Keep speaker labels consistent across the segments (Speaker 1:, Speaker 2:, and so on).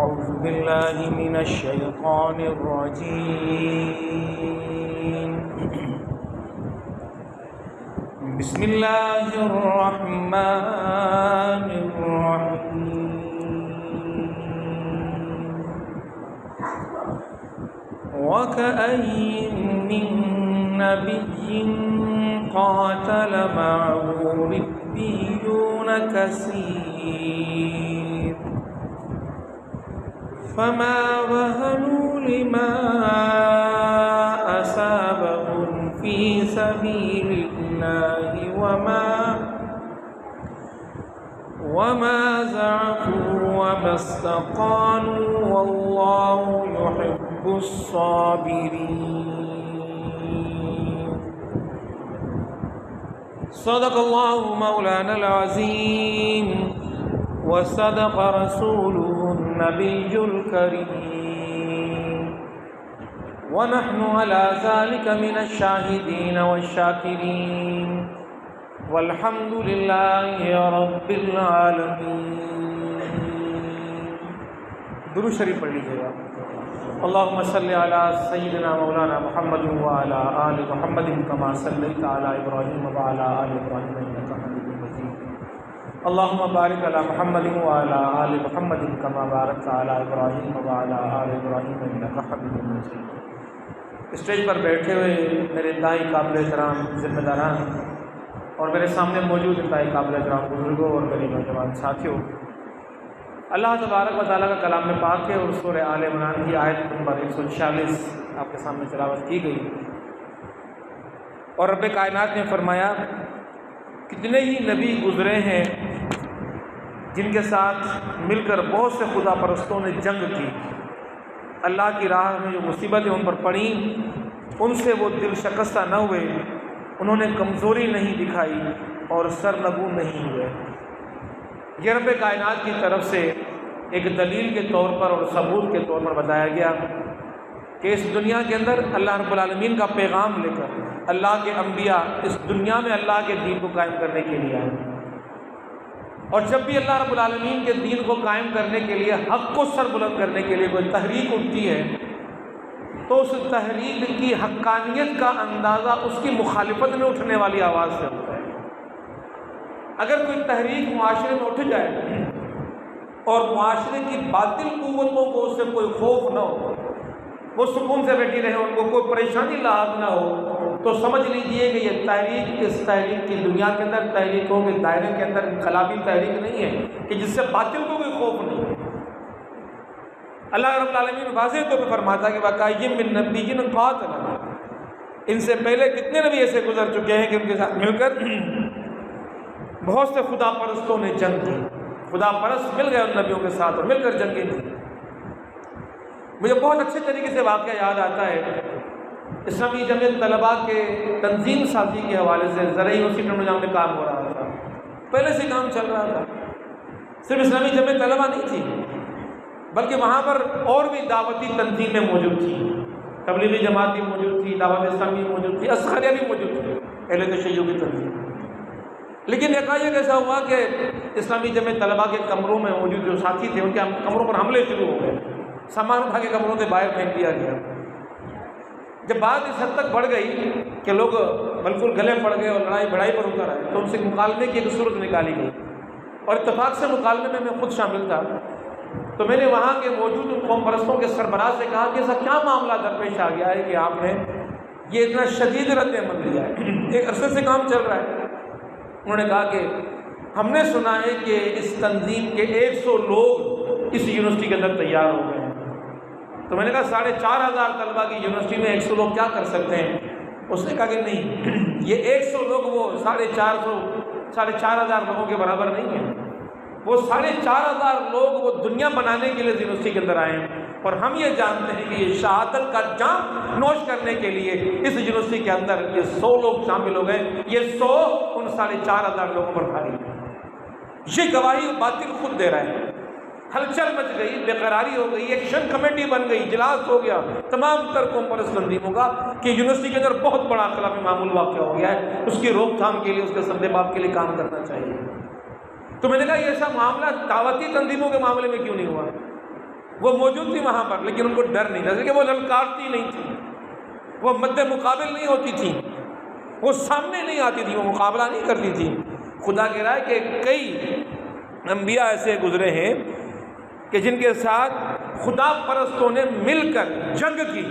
Speaker 1: أعوذ بالله من الشيطان الرجيم. بسم الله الرحمن الرحيم. وكأين من نبي قاتل معه ربيون كثير فما وهنوا لما أصابهم في سبيل الله وما ضعفوا وما استقاموا والله يحب الصابرين. صدق الله مولانا العظيم وصدق رسوله النبي الكريم ونحن على ذلك من الشاهدين والشاكرين والحمد لله رب العالمين. درود شریف پڑھ لیجیے گا. اللهم صل على سيدنا مولانا محمد وعلى آل محمد كما صليت على إبراهيم وعلى آل إبراهيم إنك حميد مجيد. اللهم بارك على محمد وعلى آل محمد كما باركت على إبراهيم وعلى آل إبراهيم إنك حميد مجيد. اسٹیج پر بیٹھے ہوئے میرے انتہائی قابل احترام ذمہ داران اور میرے سامنے موجود انتہائی قابل احترام بزرگوں اور میرے نوجوان ساتھیوں، اللہ تبارک و تعالیٰ کا کلام پاک ہے اور سورہ آل عمران کی آیت نمبر 146 آپ کے سامنے تلاوت کی گئی اور رب کائنات نے فرمایا کتنے ہی نبی گزرے ہیں جن کے ساتھ مل کر بہت سے خدا پرستوں نے جنگ کی، اللہ کی راہ میں جو مصیبتیں ان پر پڑیں ان سے وہ دل شکستہ نہ ہوئے، انہوں نے کمزوری نہیں دکھائی اور سرنگوں نہیں ہوئے. یہ رب کائنات کی طرف سے ایک دلیل کے طور پر اور ثبوت کے طور پر بتایا گیا کہ اس دنیا کے اندر اللہ رب العالمین کا پیغام لے کر اللہ کے انبیاء اس دنیا میں اللہ کے دین کو قائم کرنے کے لیے آئے، اور جب بھی اللہ رب العالمین کے دین کو قائم کرنے کے لیے حق کو سر بلند کرنے کے لیے کوئی تحریک اٹھتی ہے تو اس تحریک کی حقانیت کا اندازہ اس کی مخالفت میں اٹھنے والی آواز سے ہوتا ہے. اگر کوئی تحریک معاشرے میں اٹھ جائے اور معاشرے کی باطل قوتوں کو اس سے کوئی خوف نہ ہو، وہ سکون سے بیٹھی رہے، ان کو کوئی پریشانی لاحق نہ ہو، تو سمجھ لیجئے کہ یہ تحریک اس تحریک کی دنیا کے اندر تحریکوں کے دائرے کے اندر انقلابی تحریک نہیں ہے کہ جس سے باطل کو کوئی خوف نہیں ہے. اللہ رب العالمین واضح طور پہ فرماتا ہے کہ وَكَأَيٍّ مِّن نَبِيٍّ قَاتَلَ، ان سے پہلے کتنے نبی ایسے گزر چکے ہیں کہ ان کے ساتھ مل کر بہت سے خدا پرستوں نے جنگ کی. خدا پرست مل گئے ان نبیوں کے ساتھ اور مل کر جنگیں کی. مجھے بہت اچھے طریقے سے واقعہ یاد آتا ہے. اسلامی جمعیت طلباء کے تنظیم سازی کے حوالے سے زرعی یونیورسٹی نظام میں کام ہو رہا تھا، پہلے سے کام چل رہا تھا. صرف اسلامی جمعیت طلباء نہیں تھی بلکہ وہاں پر اور بھی دعوتی تنظیمیں موجود تھیں. تبلیغی جماعت بھی موجود تھی، دعوت اسلامی موجود تھی، اصغریہ بھی موجود تھی، اہل تشیع کی تنظیم. لیکن ایک ایسا ہوا کہ اسلامی جمعیت طلباء کے کمروں میں موجود جو ساتھی تھے ان کے کمروں پر حملے شروع ہو گئے، سامان اٹھا کے کمروں سے باہر پھینک دیا گیا. جب بات اس حد تک بڑھ گئی کہ لوگ بالکل گلے پڑ گئے اور لڑائی بڑھائی پر اتر آئے تو ان سے مکالمے کی ایک صورت نکالی گئی، اور اتفاق سے مکالمے میں خود شامل تھا. تو میں نے وہاں کے موجود قوم پرستوں کے سربراہ سے کہا کہ ایسا کیا معاملہ درپیش آ گیا ہے کہ آپ نے یہ اتنا شدید رد عمل لیا ہے، ایک عرصے سے کام چل رہا ہے. انہوں نے کہا کہ ہم نے سنا ہے کہ اس تنظیم کے 100 لوگ اس یونیورسٹی کے اندر تیار ہو گئے ہیں. تو میں نے کہا 4,500 طلباء کی یونیورسٹی میں 100 لوگ کیا کر سکتے ہیں؟ اس نے کہا کہ نہیں، یہ 100 لوگ وہ 4,500 لوگوں کے برابر نہیں ہیں. وہ 4,500 لوگ وہ دنیا بنانے کے لیے یونیورسٹی کے اندر آئے ہیں، اور ہم یہ جانتے ہیں کہ یہ شہادت کا جام نوش کرنے کے لیے اس یونیورسٹی کے اندر یہ 100 لوگ شامل ہو گئے. یہ 100 ان 4,500 لوگوں پر بھاری ہے. یہ گواہی باطل خود دے رہے ہیں. ہلچل مچ گئی، بے قراری ہو گئی، ایکشن کمیٹی بن گئی، اجلاس ہو گیا تمام تر قوم پرست تنظیموں کا کہ یونیورسٹی کے اندر بہت بڑا خلاف معمول واقع ہو گیا ہے، اس کی روک تھام کے لیے، اس کے سد باب کے لیے کام کرنا چاہیے. تو میں نے کہا یہ ایسا معاملہ دعوتی تنظیموں کے معاملے میں کیوں نہیں ہوا؟ وہ موجود تھی وہاں پر، لیکن ان کو ڈر نہیں تھا، کہ وہ للکارتی نہیں تھی، وہ مد مقابل نہیں ہوتی تھی، وہ سامنے نہیں آتی تھی، وہ مقابلہ نہیں کرتی تھی۔ خدا کہہ رہا ہے کہ کئی انبیاء ایسے گزرے ہیں کہ جن کے ساتھ خدا پرستوں نے مل کر جنگ کی۔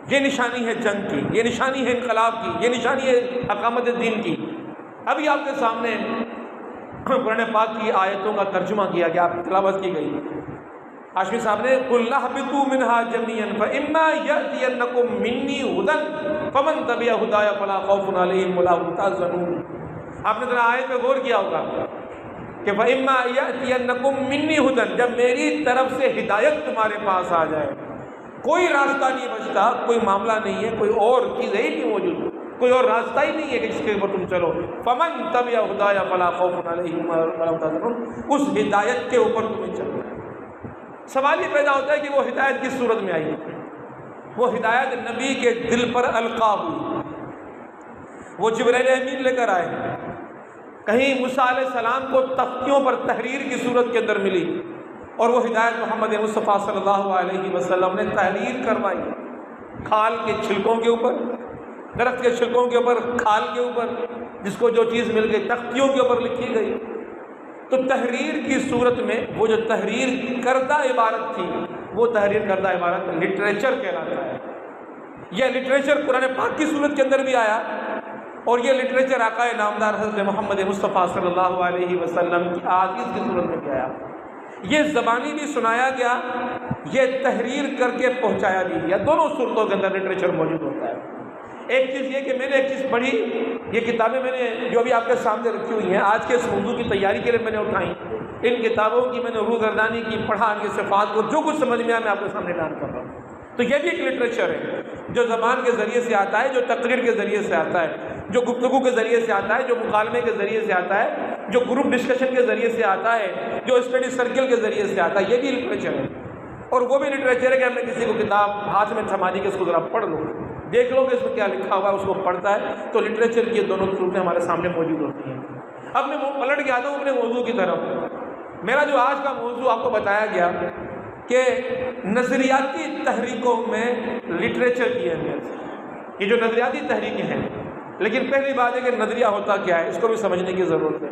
Speaker 1: یہ نشانی ہے جنگ کی، یہ نشانی ہے انقلاب کی، یہ نشانی ہے اقامت دین کی۔ ابھی آپ کے سامنے قرآن پاک کی آیتوں کا ترجمہ کیا گیا، تلاوت کی گئی۔ ہاشمی صاحب نے قُلْ اهْبِطُوا مِنْهَا جَمِيعًا فَإِمَّا يَأْتِيَنَّكُم مِّنِّي هُدًى فَمَن تَبِعَ هُدَايَ فَلَا خَوْفٌ عَلَيْهِمْ وَلَا هُمْ يَحْزَنُونَ۔ آپ نے ذرا آیت پہ غور کیا ہوگا کہ فَإِمَّا يَأْتِيَنَّكُم مِّنِّي هُدًى، جب میری طرف سے ہدایت تمہارے پاس آ جائے، کوئی راستہ نہیں بچتا، کوئی معاملہ نہیں ہے، کوئی اور چیز ہی نہیں موجود، کوئی اور راستہ ہی نہیں ہے کہ جس کے اوپر تم چلو۔ فَمَن تَبِعَ هُدَايَ فَلَا خَوْفٌ عَلَيْهِمْ وَلَا هُمْ يَحْزَنُونَ، اس ہدایت کے اوپر تمہیں چلنا ہے۔ سوال یہ پیدا ہوتا ہے کہ وہ ہدایت کس صورت میں آئی ہے؟ وہ ہدایت نبی کے دل پر القا ہوئی، وہ جبرائیل امین لے کر آئے۔ کہیں موسیٰ علیہ السلام کو تختیوں پر تحریر کی صورت کے اندر ملی، اور وہ ہدایت محمد مصطفیٰ صلی اللہ علیہ وسلم نے تحریر کروائی، کھال کے چھلکوں کے اوپر، درخت کے چھلکوں کے اوپر، کھال کے اوپر، جس کو جو چیز مل گئی تختیوں کے اوپر لکھی گئی۔ تو تحریر کی صورت میں وہ جو تحریر کردہ عبارت تھی، وہ تحریر کردہ عبارت لٹریچر کہلاتا ہے۔ یہ لٹریچر قرآن پاک کی صورت کے اندر بھی آیا، اور یہ لٹریچر آقا نامدار حضرت محمد مصطفیٰ صلی اللہ علیہ وسلم کی احادیث کی صورت میں بھی آیا۔ یہ زبانی بھی سنایا گیا، یہ تحریر کر کے پہنچایا بھی گیا، دونوں صورتوں کے اندر لٹریچر موجود ہوتا ہے۔ ایک چیز یہ کہ میں نے ایک چیز پڑھی، یہ کتابیں میں نے جو ابھی آپ کے سامنے رکھی ہوئی ہیں، آج کے اس موضوع کی تیاری کے لیے میں نے اٹھائیں، ان کتابوں کی میں نے روزگردانی کی، پڑھا، ان کی صفات کو جو کچھ سمجھ میں آیا میں آپ کے سامنے بیان کر رہا ہوں۔ تو یہ بھی ایک لٹریچر ہے جو زبان کے ذریعے سے آتا ہے، جو تقریر کے ذریعے سے آتا ہے، جو گفتگو کے ذریعے سے آتا ہے، جو مکالمے کے ذریعے سے آتا ہے، جو گروپ ڈسکشن کے ذریعے سے آتا ہے، جو اسٹڈی سرکل کے ذریعے سے آتا ہے، یہ بھی لٹریچر ہے۔ اور وہ بھی لٹریچر ہے کہ ہم نے کسی کو کتاب ہاتھ میں تھما دی کہ اس کو ذرا پڑھ لو، دیکھ لو کہ اس میں کیا لکھا ہوا ہے، اس کو پڑھتا ہے تو لٹریچر کی دونوں صورتیں ہمارے سامنے موجود ہوتی ہیں۔ اب میں پلٹ کے آتا ہوں اپنے موضوع کی طرف۔ میرا جو آج کا موضوع آپ کو بتایا گیا کہ نظریاتی تحریکوں میں لٹریچر کی اہمیت، یہ جو نظریاتی تحریکیں ہیں، لیکن پہلی بات ہے کہ نظریہ ہوتا کیا ہے، اس کو بھی سمجھنے کی ضرورت ہے۔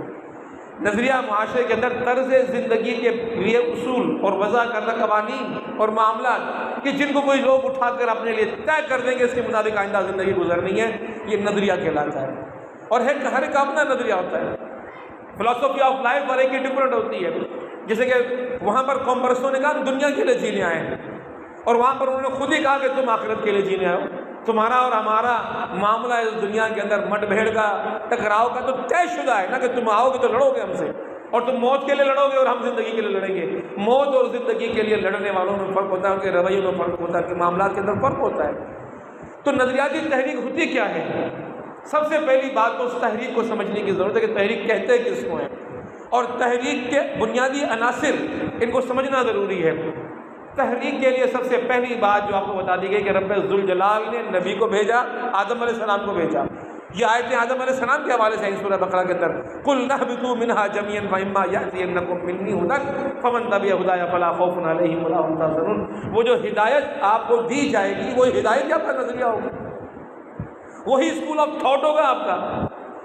Speaker 1: نظریہ معاشرے کے اندر طرز زندگی کے لیے اصول اور وضع کردہ قوانین اور معاملات کہ جن کو کوئی لوگ اٹھا کر اپنے لیے طے کر دیں گے اس کے مطابق آئندہ زندگی گزرنی ہے، یہ نظریہ کہلاتا ہے۔ اور ہر ایک اپنا نظریہ ہوتا ہے۔ فلسفی آف لائف ہر ایک کی ڈفرینٹ ہوتی ہے۔ جیسے کہ وہاں پر قوم پرستوں نے کہا ہم دنیا کے لیے جینے آئے ہیں، اور وہاں پر انہوں نے خود ہی کہا کہ تم آخرت کے لیے جینے آؤ۔ تمہارا اور ہمارا معاملہ اس دنیا کے اندر مٹ بھیڑ کا، ٹکراؤ کا تو طے شدہ ہے نا، کہ تم آؤ گے تو لڑو گے ہم سے، اور تم موت کے لیے لڑو گے اور ہم زندگی کے لیے لڑیں گے۔ موت اور زندگی کے لیے لڑنے والوں میں فرق ہوتا ہے، ان کے رویوں میں فرق ہوتا ہے، ان کے معاملات کے اندر فرق ہوتا ہے۔ تو نظریاتی تحریک ہوتی کیا ہے؟ سب سے پہلی بات تو اس تحریک کو سمجھنے کی ضرورت ہے کہ تحریک کہتے کس کو ہے، اور تحریک کے بنیادی عناصر ان کو سمجھنا ضروری ہے۔ تحریک کے لیے سب سے پہلی بات جو آپ کو بتا دی گئی کہ رب ذوالجلال نے نبی کو بھیجا، آدم علیہ السلام کو بھیجا۔ یہ آیتیں آدم علیہ السلام کے حوالے سے ہیں سورہ بقرہ کے اندر، قُلْ اهْبِطُوا مِنْهَا جَمِيعًا فَإِمَّا يَأْتِيَنَّكُم مِّنِّي هُدًى فَمَن تَبِعَ هُدَايَ فَلَا خَوْفٌ عَلَيْهِمْ وَلَا هُمْ يَحْزَنُونَ۔ وہ جو ہدایت آپ کو دی جائے گی، وہ ہدایت آپ کا نظریہ ہوگا، وہی اسکول آف تھاٹ ہوگا آپ کا،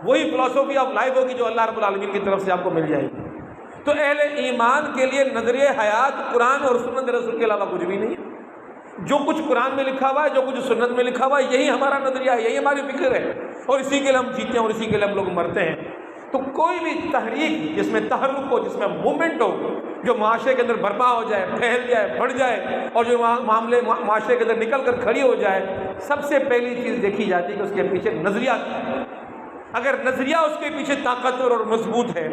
Speaker 1: وہی فلسفی آف لائف ہوگی جو اللہ رب العالمین کی طرف سے آپ کو مل جائے گی۔ تو اہل ایمان کے لیے نظریہ حیات قرآن اور سنت رسول کے علاوہ کچھ بھی نہیں ہے۔ جو کچھ قرآن میں لکھا ہوا ہے، جو کچھ سنت میں لکھا ہوا ہے، یہی ہمارا نظریہ ہے، یہی ہماری فکر ہے، اور اسی کے لیے ہم جیتے ہیں اور اسی کے لیے ہم لوگ مرتے ہیں۔ تو کوئی بھی تحریک جس میں تحرک ہو، جس میں موومنٹ ہو، جو معاشرے کے اندر برپا ہو جائے، پھیل جائے، بڑھ جائے، اور جو معاملے معاشرے کے اندر نکل کر کھڑی ہو جائے، سب سے پہلی چیز دیکھی جاتی ہے کہ اس کے پیچھے نظریہ کیا ہے۔ اگر نظریہ اس کے پیچھے طاقتور اور مضبوط ہے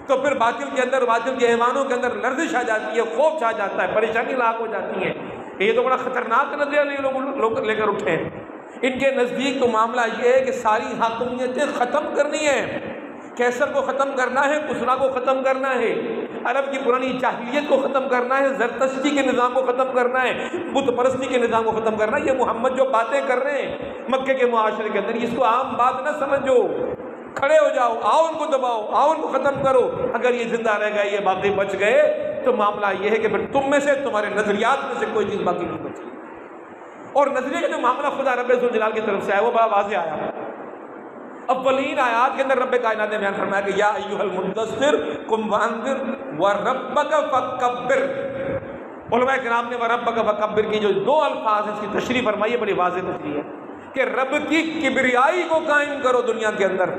Speaker 1: تو پھر باطل کے اندر، باطل کے ایوانوں کے اندر لرزش آ جاتی ہے، خوف چھا جاتا ہے، پریشانی لاحق ہو جاتی ہے کہ یہ تو بڑا خطرناک نظریہ لوگ لے کر اٹھے ہیں۔ ان کے نزدیک تو معاملہ یہ ہے کہ ساری حاکمیتیں ختم کرنی ہیں، کیسر کو ختم کرنا ہے، کسرا کو ختم کرنا ہے، عرب کی پرانی جاہلیت کو ختم کرنا ہے، زرتشتی کے نظام کو ختم کرنا ہے، بت پرستی کے نظام کو ختم کرنا ہے۔ یہ محمد جو باتیں کر رہے ہیں مکے کے معاشرے کے اندر، اس کو عام بات نہ سمجھو، کھڑے ہو جاؤ، آؤ ان کو دباؤ، آؤ ان کو ختم کرو۔ اگر یہ زندہ رہ گئے، یہ باقی بچ گئے تو معاملہ یہ ہے کہ پھر تم میں سے تمہارے نظریات میں سے کوئی چیز باقی نہیں بچی. اور نظریے کا جو معاملہ خدا رب ذوالجلال کی طرف سے آیا وہ بڑا واضح آیا. اولین آیات کے اندر رب کائنات نے بیان فرمایا کہ یا ایھا المدثر قم فانذر وربک فکبر. علماء کرام نے وربک فکبر کی جو دو الفاظ ہیں اس کی تشریح فرمائی ہے، بڑی واضح تشریح ہے کہ رب کی کبریائی کو قائم کرو دنیا کے اندر.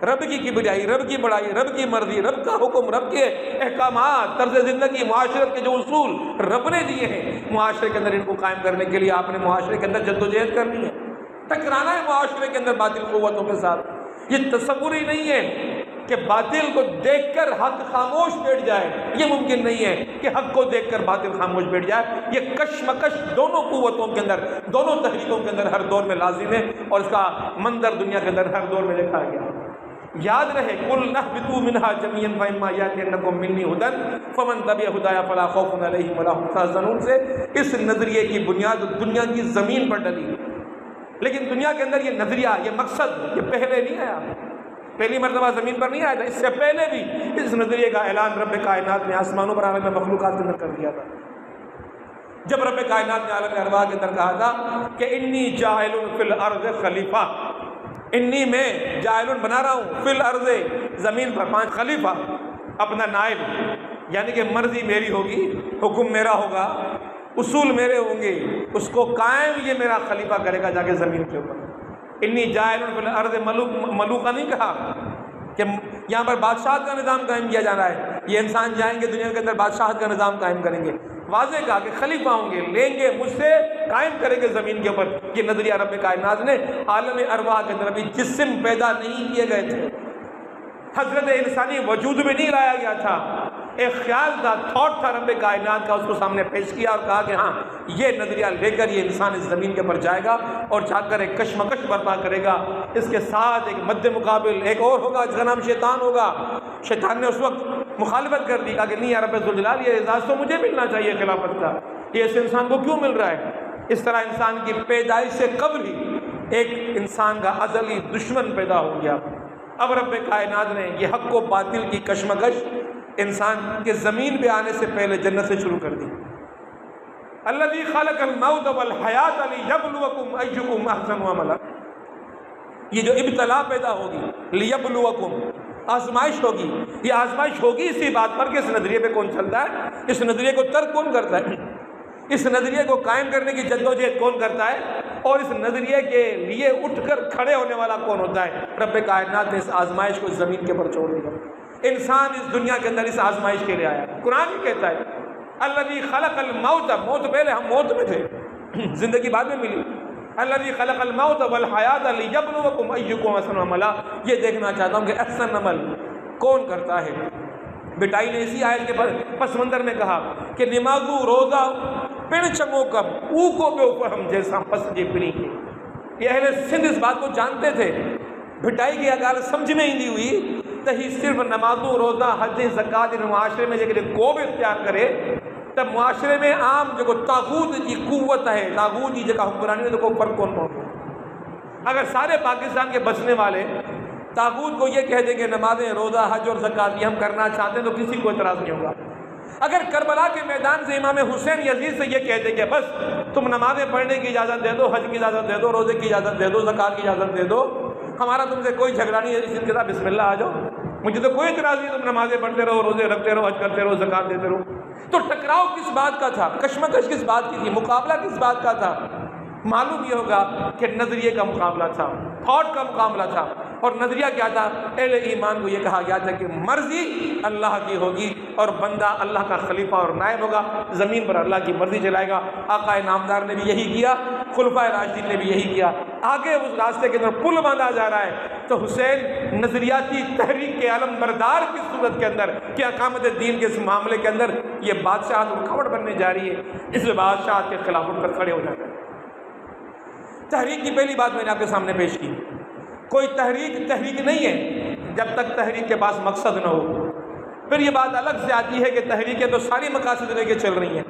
Speaker 1: رب کی کبریائی، رب کی بڑائی، رب کی مرضی، رب کا حکم، رب کے احکامات، طرز زندگی، معاشرت کے جو اصول رب نے دیے ہیں معاشرے کے اندر، ان کو قائم کرنے کے لیے آپ نے معاشرے کے اندر جدوجہد کرنی ہے، ٹکرانا ہے معاشرے کے اندر باطل قوتوں کے ساتھ. یہ تصور ہی نہیں ہے کہ باطل کو دیکھ کر حق خاموش بیٹھ جائے، یہ ممکن نہیں ہے کہ حق کو دیکھ کر باطل خاموش بیٹھ جائے. یہ کشمکش دونوں قوتوں کے اندر، دونوں تحریکوں کے اندر ہر دور میں لازم ہے، اور اس کا منظر دنیا کے اندر ہر دور میں دیکھا گیا. یاد رہے قل اهبطوا منها جميعا فإما يأتينكم مني هدى فمن تبع هدايا فلا خوف عليهم ولا هم يحزنون سے اس نظریے کی بنیاد دنیا کی زمین پر ڈلی. لیکن دنیا کے اندر یہ نظریہ، یہ مقصد، یہ پہلے نہیں آیا، پہلی مرتبہ زمین پر نہیں آیا تھا. اس سے پہلے بھی اس نظریے کا اعلان رب کائنات نے آسمانوں پر عالم مخلوقات کے اندر کر دیا تھا. جب رب کائنات نے عالم ارواح کے اندر کہا تھا کہ انی جاعل فی الارض خلیفہ، انی میں جاعل بنا رہا ہوں فی الارض، زمین پر 5 خلیفہ، اپنا نائب، یعنی کہ مرضی میری ہوگی، حکم میرا ہوگا، اصول میرے ہوں گے، اس کو قائم یہ میرا خلیفہ کرے گا جا کے زمین کے اوپر. انی جاعل فی الارض ملوکا نہیں کہا کہ یہاں پر بادشاہت کا نظام قائم کیا جا رہا ہے، یہ انسان جائیں گے دنیا کے اندر بادشاہت کا نظام قائم کریں گے. واضح کہا کہ خلیفہ ہوں گے، لیں گے مجھ سے، قائم کریں گے زمین کے اوپر. یہ نظریہ رب کائنات نے عالم ارواح کے اندر، ابھی جسم پیدا نہیں کیے گئے تھے، حضرت انسانی وجود میں نہیں لایا گیا تھا، ایک خیال تھا، تھاٹ تھا رب کائنات کا، اس کو سامنے پیش کیا اور کہا کہ ہاں یہ نظریہ لے کر یہ انسان اس زمین کے اوپر جائے گا اور جا کر ایک کشمکش برپا کرے گا. اس کے ساتھ ایک مد مقابل ایک اور ہوگا جس کا نام شیطان ہوگا. شیطان نے اس وقت مخالفت کر دی، کہا کہ نہیں یا رب ذوالجلال، یہ اعزاز تو مجھے ملنا چاہیے خلافت کا، یہ اس انسان کو کیوں مل رہا ہے؟ اس طرح انسان کی پیدائش سے قبل ہی ایک انسان کا ازلی دشمن پیدا ہو گیا. اب رب کائنات نے یہ حق و باطل کی کشمکش انسان کے زمین پہ آنے سے پہلے جنت سے شروع کر دی. الذی خلق الموت والحیات لیبلوکم ایکم احسن عملا. یہ جو ابتلا پیدا ہوگی، لیبلوکم، آزمائش ہوگی، یہ آزمائش ہوگی اسی بات پر کہ اس نظریے پہ کون چلتا ہے، اس نظریے کو ترک کون کرتا ہے، اس نظریے کو قائم کرنے کی جدوجہد کون کرتا ہے، اور اس نظریے کے لیے اٹھ کر کھڑے ہونے والا کون ہوتا ہے. رب کائنات نے اس آزمائش کو زمین کے اوپر چھوڑ دیا. انسان اس دنیا کے اندر اس آزمائش کے لیے آیا. قرآن ہی کہتا ہے الذی خلق الموت، موت پہلے، ہم موت میں تھے، زندگی بعد میں ملی. الذی خلق الموت والحیات لیبلوکم ایکم احسن عملا. یہ دیکھنا چاہتا ہوں کہ احسن عمل کون کرتا ہے. بٹائی نے اسی آیت کے پس منظر میں کہا کہ نمازو روزہ پڑ چمو کب او کو بے اوپر ہم جیسا پس جے پڑی کے. یہ اہل سندھ اس بات کو جانتے تھے. بھٹائی کی اگر سمجھ میں ہی نہیں ہوئی تو ہی صرف نمازوں، روزہ، حج، زکات ان معاشرے میں جب کو بھی اختیار کرے تب معاشرے میں عام جو طاغوت کی قوت ہے، طاغوت کی جگہ حکمرانی تو کوئی فرق کون پڑتا. اگر سارے پاکستان کے بسنے والے طاغوت کو یہ کہہ دیں کہ نمازیں، روزہ، حج اور زکات یہ ہم کرنا چاہتے ہیں تو کسی کو اعتراض نہیں ہوگا. اگر کربلا کے میدان سے امام حسین یزید سے یہ کہتے کہ بس تم نمازیں پڑھنے کی اجازت دے دو، حج کی اجازت دے دو، روزے کی اجازت دے دو، زکات کی اجازت دے دو، ہمارا تم سے کوئی جھگڑا نہیں ہے، اس کے ساتھ بسم اللہ آ جاؤ، مجھے تو کوئی اعتراض نہیں، تم نمازیں پڑھتے رہو، روزے رکھتے رہو، حج کرتے رہو، زکات دیتے رہو. تو ٹکراؤ کس بات کا تھا، کشمکش کس بات کی تھی، مقابلہ کس بات کا تھا؟ معلوم یہ ہوگا کہ نظریے کا مقابلہ تھا، تھاٹ کا مقابلہ تھا. اور نظریہ کیا تھا؟ اہل ایمان کو یہ کہا گیا تھا کہ مرضی اللہ کی ہوگی اور بندہ اللہ کا خلیفہ اور نائب ہوگا، زمین پر اللہ کی مرضی چلائے گا. آقا نامدار نے بھی یہی کیا، خلفائے راشدین نے بھی یہی کیا. آگے اس راستے کے اندر پل باندھا جا رہا ہے تو حسین نظریاتی تحریک کے علم بردار کی صورت کے اندر کہ اقامت دین کے اس معاملے کے اندر یہ بادشاہت رکاوٹ بننے جا رہی ہے، اس بادشاہت کے خلاف اٹھ کر کھڑے ہو جاتے ہیں. تحریک کی پہلی بات میں نے آپ کے سامنے پیش کی، کوئی تحریک نہیں ہے جب تک تحریک کے پاس مقصد نہ ہو. پھر یہ بات الگ سے آتی ہے کہ تحریکیں تو ساری مقاصد لے کے چل رہی ہیں.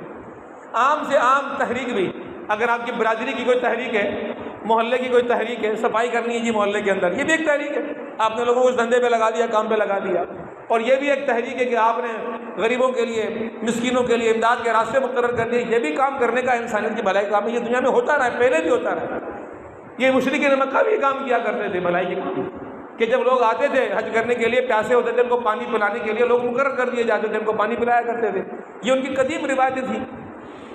Speaker 1: عام سے عام تحریک بھی، اگر آپ کی برادری کی کوئی تحریک ہے، محلے کی کوئی تحریک ہے، صفائی کرنی ہے جی محلے کے اندر، یہ بھی ایک تحریک ہے. آپ نے لوگوں کو اس دھندے پہ لگا دیا، کام پہ لگا دیا. اور یہ بھی ایک تحریک ہے کہ آپ نے غریبوں کے لیے، مسکینوں کے لیے امداد کے راستے مقرر کر دیے، یہ بھی کام کرنے کا انسانیت کی بھلائی کا کام ہے، یہ دنیا میں ہوتا رہا ہے، پہلے بھی ہوتا رہا ہے۔ یہ مشرکین مکہ بھی کام کیا کرتے تھے بھلائی کے کام، کہ جب لوگ آتے تھے حج کرنے کے لیے، پیاسے ہوتے تھے، ان کو پانی پلانے کے لیے لوگ مقرر کر دیے جاتے تھے، ان کو پانی پلایا کرتے تھے، یہ ان کی قدیم روایتیں تھیں۔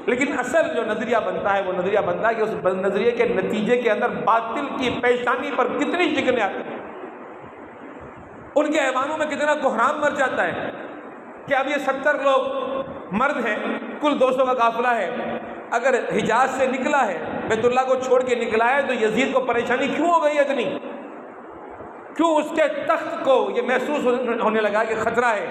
Speaker 1: لیکن اصل جو نظریہ بنتا ہے وہ نظریہ بنتا ہے کہ اس نظریے کے نتیجے کے اندر باطل کی پیشانی پر کتنی شکنیں آتی ہیں، ان کے ایوانوں میں کتنا کوہرام مر جاتا ہے کہ اب یہ 70 لوگ مرد ہیں، کل 200 کا قافلہ ہے، اگر حجاز سے نکلا ہے، بیت اللہ کو چھوڑ کے نکلا ہے، تو یزید کو پریشانی کیوں ہو گئی ہے اتنی؟ کیوں اس کے تخت کو یہ محسوس ہونے لگا کہ خطرہ ہے؟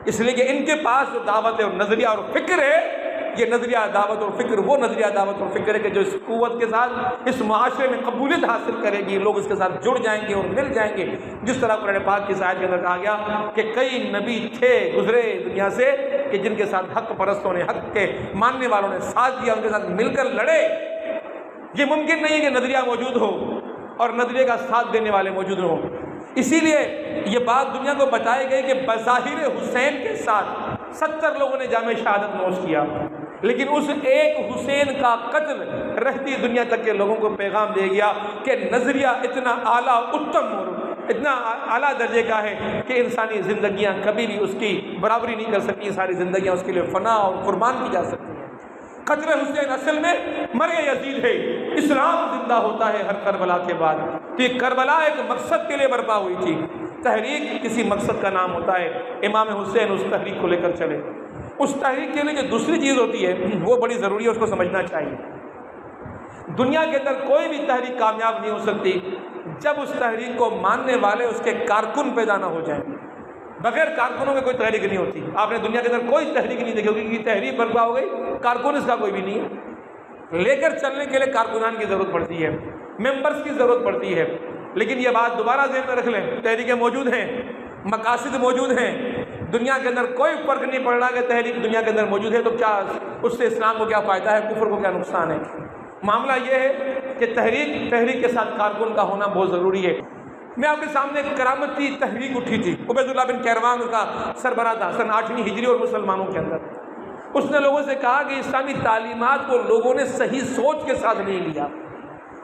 Speaker 1: اس لیے کہ ان کے پاس جو دعوت اور نظریہ اور فکر ہے، یہ نظریہ دعوت اور فکر وہ نظریہ دعوت اور فکر ہے کہ جو اس قوت کے ساتھ اس معاشرے میں قبولیت حاصل کرے گی، لوگ اس کے ساتھ جڑ جائیں گے اور مل جائیں گے۔ جس طرح قرآن پاک کی آیت کے اندر کہا گیا کہ کئی نبی تھے گزرے دنیا سے کہ جن کے ساتھ حق پرستوں نے، حق کے ماننے والوں نے ساتھ دیا، ان کے ساتھ مل کر لڑے۔ یہ ممکن نہیں ہے کہ نظریہ موجود ہو اور نظریے کا ساتھ دینے والے موجود نہ ہوں۔ اسی لیے یہ بات دنیا کو بتائی گئی کہ بظاہر حسین کے ساتھ 70 لوگوں نے جامع شہادت نوش کیا، لیکن اس ایک حسین کا قتل رہتی دنیا تک کے لوگوں کو پیغام دے گیا کہ نظریہ اتنا اعلیٰ اتم اور اتنا اعلیٰ درجے کا ہے کہ انسانی زندگیاں کبھی بھی اس کی برابری نہیں کر سکتی، ساری زندگیاں اس کے لیے فنا اور قربان کی جا سکتی ہیں۔ قتل حسین اصل میں مرگ یزید ہے، اسلام زندہ ہوتا ہے ہر کربلا کے بعد۔ تو یہ کربلا ایک مقصد کے لیے برپا ہوئی تھی، تحریک کسی مقصد کا نام ہوتا ہے، امام حسین اس تحریک کو لے کر چلے۔ اس تحریک کے لیے جو دوسری چیز ہوتی ہے وہ بڑی ضروری ہے، اس کو سمجھنا چاہیے۔ دنیا کے اندر کوئی بھی تحریک کامیاب نہیں ہو سکتی جب اس تحریک کو ماننے والے اس کے کارکن پیدا نہ ہو جائیں۔ بغیر کارکنوں کے کوئی تحریک نہیں ہوتی۔ آپ نے دنیا کے اندر کوئی تحریک نہیں دیکھی ہوگی کہ تحریک برپا ہو گئی، کارکن اس کا کوئی بھی نہیں ہے۔ لے کر چلنے کے لیے کارکنان کی ضرورت پڑتی ہے، ممبرز کی ضرورت پڑتی ہے۔ لیکن یہ بات دوبارہ ذہن میں رکھ لیں، تحریکیں موجود ہیں، مقاصد موجود ہیں، دنیا کے اندر کوئی فرق نہیں پڑ رہا کہ تحریک دنیا کے اندر موجود ہے تو کیا اس سے اسلام کو کیا فائدہ ہے، کفر کو کیا نقصان ہے۔ معاملہ یہ ہے کہ تحریک کے ساتھ کارکن کا ہونا بہت ضروری ہے۔ میں آپ کے سامنے ایک کرامتی تحریک اٹھی تھی، عبید اللہ بن کیروان کا سربراہ تھا سن 8ویں ہجری اور مسلمانوں کے اندر۔ اس نے لوگوں سے کہا کہ اسلامی تعلیمات کو لوگوں نے صحیح سوچ کے ساتھ نہیں لیا،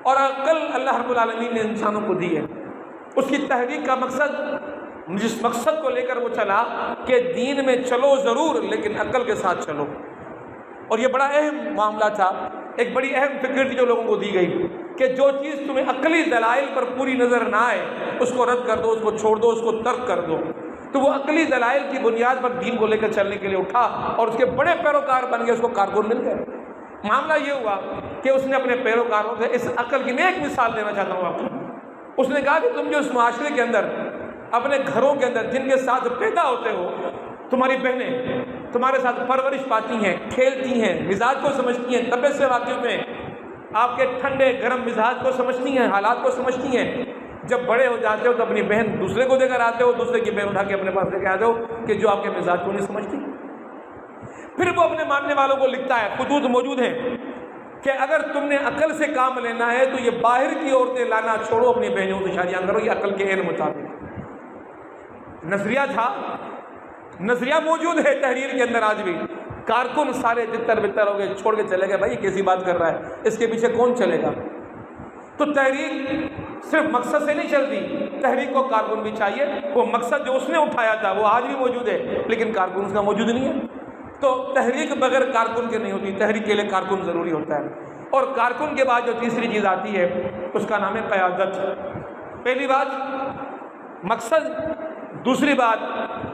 Speaker 1: اور عقل اللہ رب العالمین نے انسانوں کو دی ہے۔ اس کی تحریک کا مقصد، جس مقصد کو لے کر وہ چلا کہ دین میں چلو ضرور لیکن عقل کے ساتھ چلو، اور یہ بڑا اہم معاملہ تھا، ایک بڑی اہم فکر تھی جو لوگوں کو دی گئی کہ جو چیز تمہیں عقلی دلائل پر پوری نظر نہ آئے اس کو رد کر دو، اس کو چھوڑ دو، اس کو ترک کر دو۔ تو وہ عقلی دلائل کی بنیاد پر دین کو لے کر چلنے کے لیے اٹھا اور اس کے بڑے پیروکار بن گئے، اس کو کارکن مل گئے۔ معاملہ یہ ہوا کہ اس نے اپنے پیروکاروں سے اس عقل کی، میں ایک مثال دینا چاہتا ہوں آپ کو۔ اس نے کہا کہ تم جو اس معاشرے کے اندر، اپنے گھروں کے اندر جن کے ساتھ پیدا ہوتے ہو، تمہاری بہنیں تمہارے ساتھ پرورش پاتی ہیں، کھیلتی ہیں، مزاج کو سمجھتی ہیں، طبیعت سے واقف ہیں، آپ کے ٹھنڈے گرم مزاج کو سمجھتی ہیں، حالات کو سمجھتی ہیں۔ جب بڑے ہو جاتے ہو تو اپنی بہن دوسرے کو دے کر آتے ہو، دوسرے کی بہن اٹھا کے اپنے پاس لے کے آتے ہو کہ جو آپ کے مزاج کو نہیں سمجھتی۔ پھر وہ اپنے ماننے والوں کو لکھتا ہے، خطوط موجود ہیں کہ اگر تم نے عقل سے کام لینا ہے تو یہ باہر کی عورتیں لانا چھوڑو، اپنی بہنوں سے شادیاں کرو، یہ عقل کے عین مطابق۔ نظریہ تھا، نظریہ موجود ہے تحریر کے اندر آج بھی۔ کارکن سارے تتر بتر ہو گئے، چھوڑ کے چلے گئے، بھائی یہ کیسی بات کر رہا ہے، اس کے پیچھے کون چلے گا؟ تو تحریک صرف مقصد سے نہیں چلتی، تحریک کو کارکن بھی چاہیے۔ وہ مقصد جو اس نے اٹھایا تھا وہ آج بھی موجود ہے، لیکن کارکن اس کا موجود نہیں ہے۔ تو تحریک بغیر کارکن کے نہیں ہوتی، تحریک کے لیے کارکن ضروری ہوتا ہے۔ اور کارکن کے بعد جو تیسری چیز آتی ہے اس کا نام ہے قیادت۔ پہلی بات مقصد، دوسری بات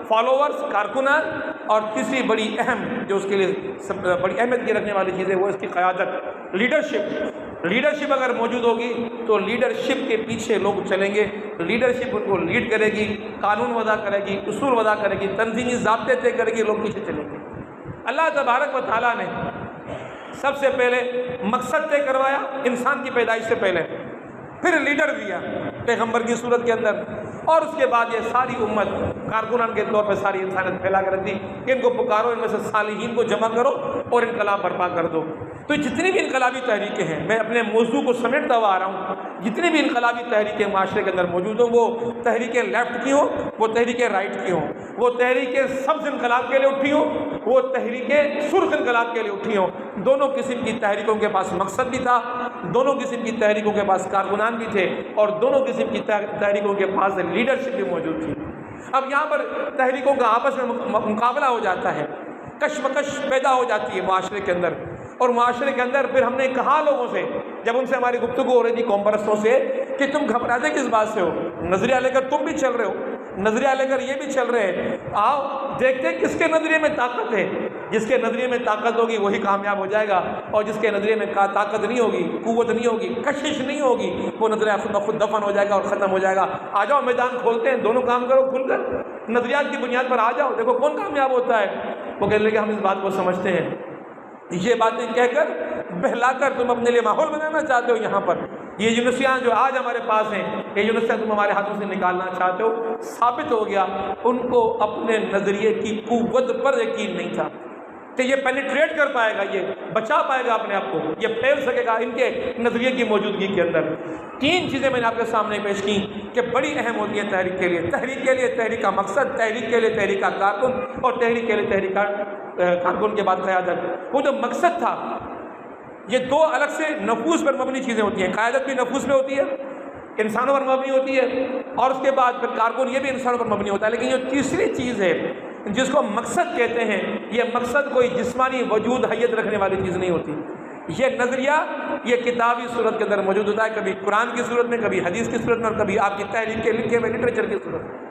Speaker 1: فالوورز، کارکنان، اور تیسری بڑی اہم جو اس کے لیے بڑی اہمیت کی رکھنے والی چیز ہے وہ اس کی قیادت، لیڈرشپ۔ لیڈرشپ اگر موجود ہوگی تو لیڈرشپ کے پیچھے لوگ چلیں گے، لیڈرشپ ان کو لیڈ کرے گی، قانون وضع کرے گی، اصول وضع کرے گی، تنظیمی ضابطے طے کرے گی، لوگ پیچھے چلیں گے۔ اللہ تبارک و تعالیٰ نے سب سے پہلے مقصد طے کروایا انسان کی پیدائش سے پہلے، پھر لیڈر دیا پیغمبر کی صورت کے اندر، اور اس کے بعد یہ ساری امت کارکنان کے طور پہ ساری انسانیت پھیلا کر رکھ دی کہ ان کو پکارو، ان میں سے صالحین کو جمع کرو اور انقلاب برپا کر دو۔ تو جتنی بھی انقلابی تحریکیں ہیں، میں اپنے موضوع کو سمیٹتا ہوا آ رہا ہوں، جتنی بھی انقلابی تحریکیں معاشرے کے اندر موجود ہوں، وہ تحریکیں لیفٹ کی ہوں، وہ تحریکیں رائٹ کی ہوں، وہ تحریکیں سبز انقلاب کے لیے اٹھی ہوں، وہ تحریکیں سرخ انقلاب کے لیے اٹھی ہوں، دونوں قسم کی تحریکوں کے پاس مقصد بھی تھا، دونوں قسم کی تحریکوں کے پاس کارکنان بھی تھے، اور دونوں قسم کی تحریکوں کے پاس لیڈرشپ بھی موجود تھی۔ اب یہاں پر تحریکوں کا آپس میں مقابلہ ہو جاتا ہے، کشمکش پیدا ہو جاتی ہے معاشرے کے اندر، اور معاشرے کے اندر پھر ہم نے کہا لوگوں سے، جب ان سے ہماری گفتگو ہو رہی تھی قوم پرستوں سے، کہ تم گھبراتے کس بات سے ہو؟ نظریہ لے کر تم بھی چل رہے ہو، نظریہ لے کر یہ بھی چل رہے ہیں، آؤ دیکھتے ہیں کس کے نظریے میں طاقت ہے۔ جس کے نظریے میں طاقت ہوگی وہی کامیاب ہو جائے گا، اور جس کے نظریے میں طاقت نہیں ہوگی، قوت نہیں ہوگی، کشش نہیں ہوگی، وہ نظریہ خود بخود دفن ہو جائے گا اور ختم ہو جائے گا۔ آ جاؤ میدان کھولتے ہیں، دونوں کام کرو کھل کر، نظریات کی بنیاد پر آ جاؤ، دیکھو کون کامیاب ہوتا ہے۔ وہ کہنے لگے ہم اس بات کو سمجھتے ہیں، یہ باتیں کہہ کر بہلا کر تم اپنے لیے ماحول بنانا چاہتے ہو۔ یہاں پر یہ یونیورسٹیاں جو آج ہمارے پاس ہیں، یہ یونیورسٹیاں تم ہمارے ہاتھوں سے نکالنا چاہتے ہو۔ ثابت ہو گیا ان کو اپنے نظریے کی قوت پر یقین نہیں تھا کہ یہ پینیٹریٹ کر پائے گا، یہ بچا پائے گا اپنے آپ کو، یہ پھیل سکے گا ان کے نظریے کی موجودگی کے اندر۔ تین چیزیں میں نے آپ کے سامنے پیش کی کہ بڑی اہم ہوتی ہیں تحریک کے لیے۔ تحریک کے لیے تحریک کا مقصد، تحریک کے لیے تحریک کا کارکن، اور تحریک کے لیے تحریک کا کارکن کے بعد قیادت۔ وہ جو مقصد تھا، یہ دو الگ سے نفوس پر مبنی چیزیں ہوتی ہیں۔ قیادت بھی نفوس پہ ہوتی ہے، انسانوں پر مبنی ہوتی ہے، اور اس کے بعد پھر کارکن یہ بھی انسانوں پر مبنی ہوتا ہے۔ لیکن جو تیسری چیز ہے جس کو مقصد کہتے ہیں، یہ مقصد کوئی جسمانی وجود حیت رکھنے والی چیز نہیں ہوتی۔ یہ نظریہ یہ کتابی صورت کے اندر موجود ہوتا ہے، کبھی قرآن کی صورت میں، کبھی حدیث کی صورت میں، اور کبھی آپ کی تحریر کے لکھے ہوئے لٹریچر کی صورت میں۔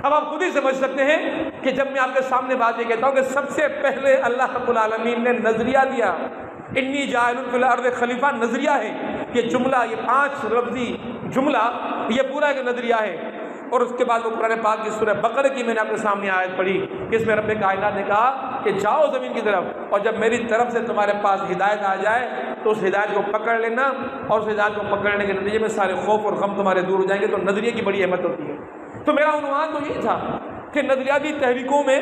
Speaker 1: اب آپ خود ہی سمجھ سکتے ہیں کہ جب میں آپ کے سامنے بات یہ کہتا ہوں کہ سب سے پہلے اللہ رب العالمین نے نظریہ دیا، انی جاعل فی الارض خلیفہ، نظریہ ہے یہ جملہ، یہ 5 لفظی جملہ، یہ پورا ایک نظریہ ہے۔ اور اس کے بعد وہ قرآن پاک کی سورہ بقرہ کی میں نے آپ کے سامنے آیت پڑھی، اس میں رب کائنات نے کہا کہ جاؤ زمین کی طرف، اور جب میری طرف سے تمہارے پاس ہدایت آ جائے تو اس ہدایت کو پکڑ لینا، اور اس ہدایت کو پکڑنے کے نتیجے میں سارے خوف اور غم تمہارے دور ہو جائیں گے۔ تو نظریے کی بڑی اہمیت ہوتی ہے۔ تو میرا عنوان تو یہ تھا کہ نظریاتی تحریکوں میں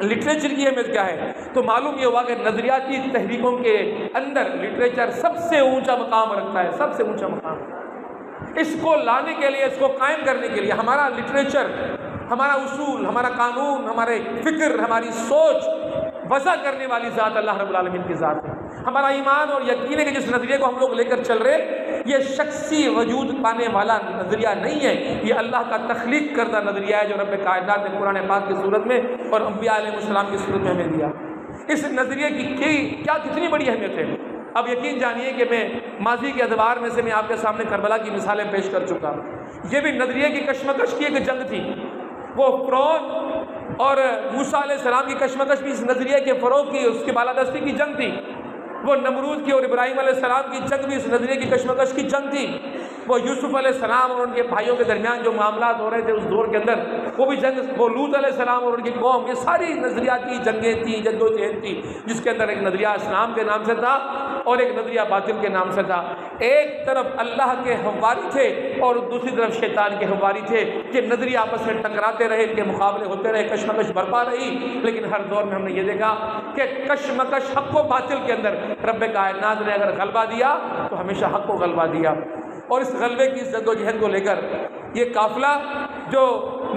Speaker 1: لٹریچر کی اہمیت کیا ہے۔ تو معلوم یہ ہوا کہ نظریاتی تحریکوں کے اندر لٹریچر سب سے اونچا مقام رکھتا ہے، سب سے اونچا مقام۔ اس کو لانے کے لیے، اس کو قائم کرنے کے لیے ہمارا لٹریچر، ہمارا اصول، ہمارا قانون، ہمارے فکر، ہماری سوچ وضع کرنے والی ذات اللہ رب العالمین کی ذات ہے۔ ہمارا ایمان اور یقین ہے کہ جس نظریے کو ہم لوگ لے کر چل رہے، یہ شخصی وجود پانے والا نظریہ نہیں ہے، یہ اللہ کا تخلیق کردہ نظریہ ہے جو رب کائنات نے قرآن پاک کی صورت میں اور انبیاء علیہ السلام کی صورت میں ہمیں دیا۔ اس نظریے کی کیا کتنی بڑی اہمیت ہے۔ اب یقین جانیے کہ میں ماضی کے ادوار میں سے میں آپ کے سامنے کربلا کی مثالیں پیش کر چکا۔ یہ بھی نظریے کی کشمکش کی ایک جنگ تھی۔ وہ فرعون اور موسیٰ علیہ السلام کی کشمکش بھی اس نظریے کے فروغ کی، اس کی بالادستی کی جنگ تھی۔ وہ نمرود کی اور ابراہیم علیہ السلام کی جنگ بھی اس نظریے کی کشمکش کی جنگ تھی۔ وہ یوسف علیہ السلام اور ان کے بھائیوں کے درمیان جو معاملات ہو رہے تھے اس دور کے اندر، وہ بھی جنگ، وہ لوط علیہ السلام اور ان کی قوم، یہ ساری نظریاتی جنگیں تھیں، جد و جہد تھی، جس کے اندر ایک نظریہ اسلام کے نام سے تھا اور ایک نظریہ باطل کے نام سے تھا۔ ایک طرف اللہ کے ہواری تھے اور دوسری طرف شیطان کے ہواری تھے۔ یہ نظریہ آپس میں ٹکراتے رہے، ان کے مقابلے ہوتے رہے، کشمکش برپا رہی۔ لیکن ہر دور میں ہم نے یہ دیکھا کہ کشمکش حق و باطل کے اندر رب کائنات نے اگر غلبہ دیا تو ہمیشہ حق کو غلبہ دیا۔ اور اس غلبے کی جد و جہد کو لے کر یہ قافلہ جو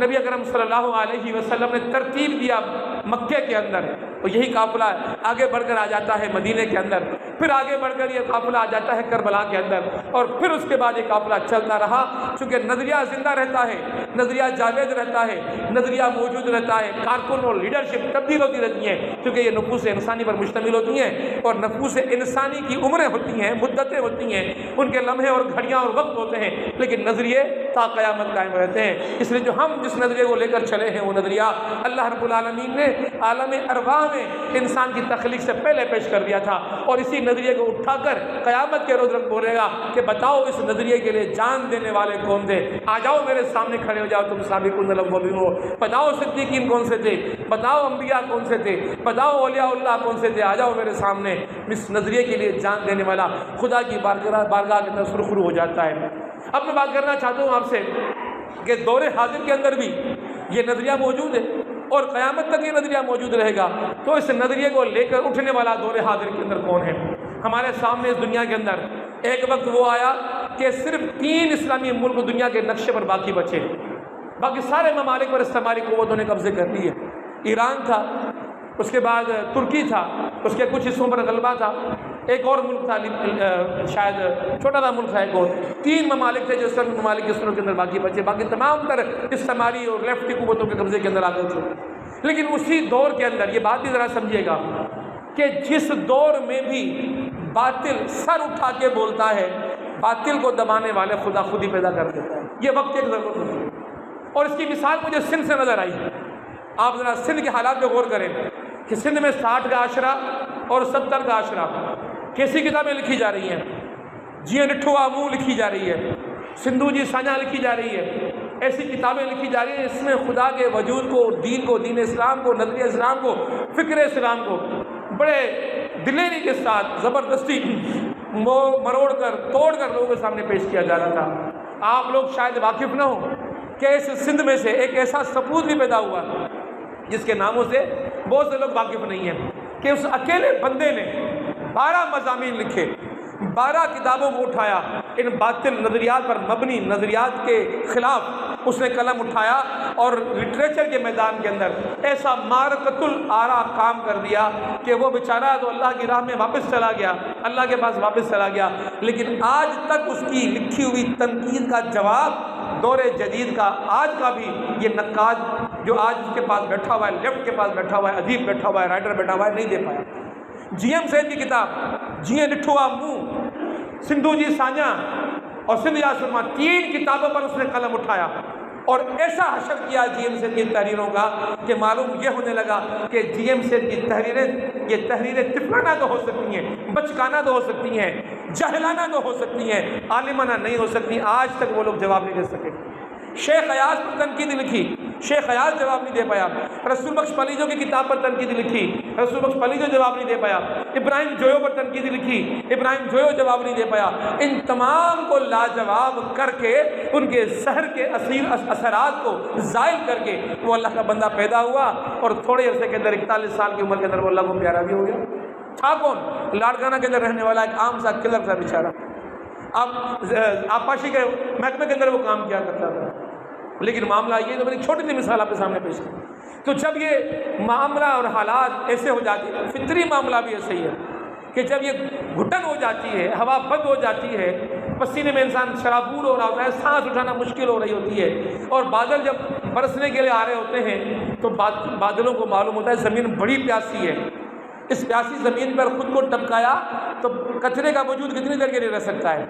Speaker 1: نبی اکرم صلی اللہ علیہ وسلم نے ترتیب دیا مکے کے اندر، اور یہی قافلہ آگے بڑھ کر آ جاتا ہے مدینے کے اندر، پھر آگے بڑھ کر یہ قافلہ آ جاتا ہے کربلا کے اندر، اور پھر اس کے بعد یہ قافلہ چلتا رہا۔ چونکہ نظریہ زندہ رہتا ہے، نظریہ جاوید رہتا ہے، نظریہ موجود رہتا ہے، کارکن اور لیڈرشپ تبدیل ہوتی رہتی ہیں، کیونکہ یہ نفوس انسانی پر مشتمل ہوتی ہیں، اور نفوس انسانی کی عمریں ہوتی ہیں، مدتیں ہوتی ہیں، ان کے لمحے اور گھڑیاں اور وقت ہوتے ہیں، لیکن نظریے تا قیامت قائم رہتے ہیں۔ اس لیے جو ہم جس نظریے کو لے کر چلے ہیں وہ نظریہ اللہ رب العالمین نے عالم ارواح میں انسان کی تخلیق سے پہلے پیش کر دیا تھا، اور اسی نظریے کو اٹھا کر قیامت کے روز رب بولے گا کہ بتاؤ اس نظریے کے لیے جان دینے والے کون تھے، آ جاؤ میرے سامنے کھڑے ہو جاؤ، تم سابقون الاولین ہو، بتاؤ صدیقین کون سے تھے، بتاؤ انبیاء کون سے تھے، بتاؤ اولیاء اللہ کون سے تھے، آ جاؤ میرے سامنے۔ اس نظریے کے لیے جان دینے والا خدا کی بارگاہ کے اندر سرخرو ہو جاتا ہے۔ اب میں بات کرنا چاہتا ہوں آپ سے کہ دور حاضر کے اندر بھی یہ نظریہ موجود ہے اور قیامت تک یہ نظریہ موجود رہے گا۔ تو اس نظریے کو لے کر اٹھنے والا دور حاضر کے اندر کون ہے؟ ہمارے سامنے اس دنیا کے اندر ایک وقت وہ آیا کہ صرف 3 اسلامی ملک دنیا کے نقشے پر باقی بچے، باقی سارے ممالک پر استعماری قوتوں نے قبضے کر لیے۔ ایران تھا، اس کے بعد ترکی تھا، اس کے کچھ حصوں پر غلبہ تھا، ایک اور ملک تھا شاید چھوٹا سا ملک تھا ایک اور، 3 ممالک تھے جو سر ممالک کے سروں کے اندر باقی بچے، باقی تمام تر استعماری اور لیفٹی قوتوں کے قبضے کے اندر آ گئے تھے۔ لیکن اسی دور کے اندر یہ بات بھی ذرا سمجھیے گا کہ جس دور میں بھی باطل سر اٹھا کے بولتا ہے، باطل کو دبانے والے خدا خود ہی پیدا کر دیتا ہے۔ یہ وقت ایک ضرورت ہوتی ہے، اور اس کی مثال مجھے سندھ سے نظر آئی۔ آپ ذرا سندھ کے حالات پہ غور کریں کہ سندھ میں 60 کا عشرہ اور 70 کا عشرہ کیسی کتابیں لکھی جا رہی ہیں؟ جی نٹھو آمو لکھی جا رہی ہے، سندھو جی سانجا لکھی جا رہی ہے، ایسی کتابیں لکھی جا رہی ہیں اس میں خدا کے وجود کو، دین اسلام کو، نظریہ اسلام کو، فکر اسلام کو بڑے دلیری کے ساتھ زبردستی مروڑ کر توڑ کر لوگوں کے سامنے پیش کیا جا رہا تھا۔ آپ لوگ شاید واقف نہ ہوں کہ اس سندھ میں سے ایک ایسا سپوت بھی پیدا ہوا جس کے ناموں سے بہت سے لوگ واقف نہیں ہیں، کہ اس اکیلے بندے نے 12 مضامین لکھے، 12 کتابوں کو اٹھایا، ان باطل نظریات پر مبنی نظریات کے خلاف اس نے قلم اٹھایا اور لٹریچر کے میدان کے اندر ایسا معرکۃ الآراء کام کر دیا کہ وہ بیچارہ تو اللہ کی راہ میں واپس چلا گیا، اللہ کے پاس واپس چلا گیا، لیکن آج تک اس کی لکھی ہوئی تنقید کا جواب دور جدید کا آج کا بھی یہ نقاد جو آج اس کے پاس بیٹھا ہوا ہے، لیفٹ کے پاس بیٹھا ہوا ہے، ادیب بیٹھا ہوا ہے، رائٹر بیٹھا ہوا ہے، نہیں دے پایا۔ جی ایم سید کی کتاب جی نٹھو آمو، سندھو جی سانجا اور سندھ یا سرما، 3 کتابوں پر اس نے قلم اٹھایا اور ایسا حشر کیا جی ایم سید کی تحریروں کا کہ معلوم یہ ہونے لگا کہ جی ایم سید کی تحریریں یہ تحریریں طفلانہ تو ہو سکتی ہیں، بچکانہ تو ہو سکتی ہیں، جاہلانہ تو ہو سکتی ہیں، عالمانہ نہیں ہو سکتی۔ آج تک وہ لوگ جواب نہیں دے سکے۔ شیخ ایاز پر تنقید لکھی، شیخ ایاز جواب نہیں دے پایا۔ رسول بخش پلیجو کی کتاب پر تنقید لکھی، رسول بخش پلیجو جواب نہیں دے پایا۔ ابراہیم جویو پر تنقید لکھی، ابراہیم جویو جواب نہیں دے پایا۔ ان تمام کو لاجواب کر کے ان کے زہر کے اثرات کو زائل کر کے وہ اللہ کا بندہ پیدا ہوا، اور تھوڑے عرصے کے اندر 41 سال کی عمر کے اندر وہ اللہ کو پیارا بھی ہو گیا۔ تھا کون؟ لاڑکانہ کے اندر رہنے والا ایک عام سا کلر تھا بیچارہ، آبپاشی کے محکمے کے اندر وہ کام کیا کرتا تھا۔ لیکن معاملہ یہ تو میں نے چھوٹی سی مثال آپ کے سامنے پیش کی۔ تو جب یہ معاملہ اور حالات ایسے ہو جاتی ہے، فطری معاملہ بھی ایسے ہی ہے کہ جب یہ گھٹن ہو جاتی ہے، ہوا بند ہو جاتی ہے، پسینے میں انسان شرابور ہو رہا ہوتا ہے، سانس اٹھانا مشکل ہو رہی ہوتی ہے، اور بادل جب برسنے کے لیے آ رہے ہوتے ہیں تو بادلوں کو معلوم ہوتا ہے زمین بڑی پیاسی ہے، اس پیاسی زمین پر خود کو ٹپکایا تو کچرے کا وجود کتنی دیر کے لیے رہ سکتا ہے،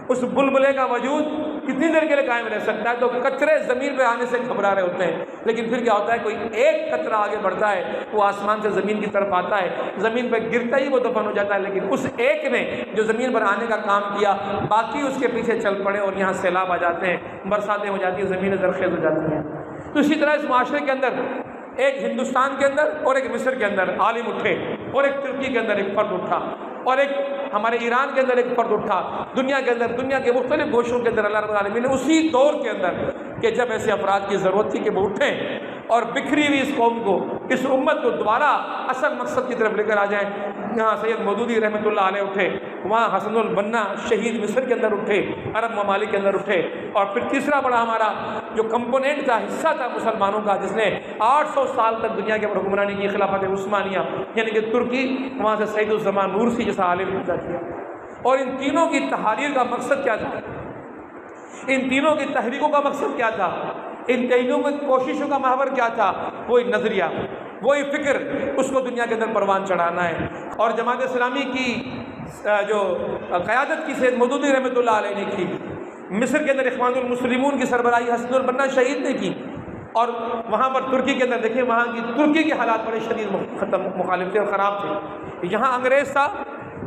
Speaker 1: اس بلبلے کا وجود کتنی دیر کے لیے قائم رہ سکتا ہے۔ تو قطرے زمین پہ آنے سے گھبرا رہے ہوتے ہیں، لیکن پھر کیا ہوتا ہے، کوئی ایک قطرہ آگے بڑھتا ہے، وہ آسمان سے زمین کی طرف آتا ہے، زمین پہ گرتا ہی وہ دفن ہو جاتا ہے، لیکن اس ایک نے جو زمین پر آنے کا کام کیا، باقی اس کے پیچھے چل پڑے اور یہاں سیلاب آ جاتے ہیں، برساتیں ہو جاتی ہیں، زمینیں زرخیز ہو جاتی ہیں۔ تو اسی طرح اس معاشرے کے اندر ایک ہندوستان کے اندر اور ایک مصر کے اندر عالم اٹھے، اور ایک ترکی کے اندر ایک فرد اٹھا، اور ایک ہمارے ایران کے اندر ایک فرد اٹھا، دنیا کے اندر، دنیا کے مختلف گوشوں کے اندر اللہ رب العالمین نے اسی دور کے اندر کہ جب ایسے افراد کی ضرورت تھی کہ وہ اٹھیں اور بکھری ہوئی اس قوم کو، اس امت کو دوبارہ اصل مقصد کی طرف لے کر آ جائیں۔ یہاں سید مودودی رحمۃ اللہ علیہ اٹھے، وہاں حسن البنا شہید مصر کے اندر اٹھے، عرب ممالک کے اندر اٹھے، اور پھر تیسرا بڑا ہمارا جو کمپوننٹ تھا، حصہ تھا مسلمانوں کا، جس نے 800 سال تک دنیا کے اوپر حکمرانی کی، خلافت عثمانیہ یعنی کہ ترکی، وہاں سے سید الزمان نورسی جیسا عالم پیدا کیا۔ اور ان تینوں کی تحریر کا مقصد کیا تھا؟ ان تینوں کی تحریکوں کا مقصد کیا تھا؟ ان تینوں کی کوششوں کا محور کیا تھا؟ وہی نظریہ، وہی فکر، اس کو دنیا کے اندر پروان چڑھانا ہے۔ اور جماعت اسلامی کی جو قیادت کی سید مودودی رحمۃ اللہ علیہ نے کی، مصر کے اندر اخوان المسلمون کی سربراہی حسن البنا شہید نے کی، اور وہاں پر ترکی کے اندر دیکھیں، وہاں کی ترکی کے حالات بڑے شدید مخالف تھے اور خراب تھے۔ یہاں انگریز تھا،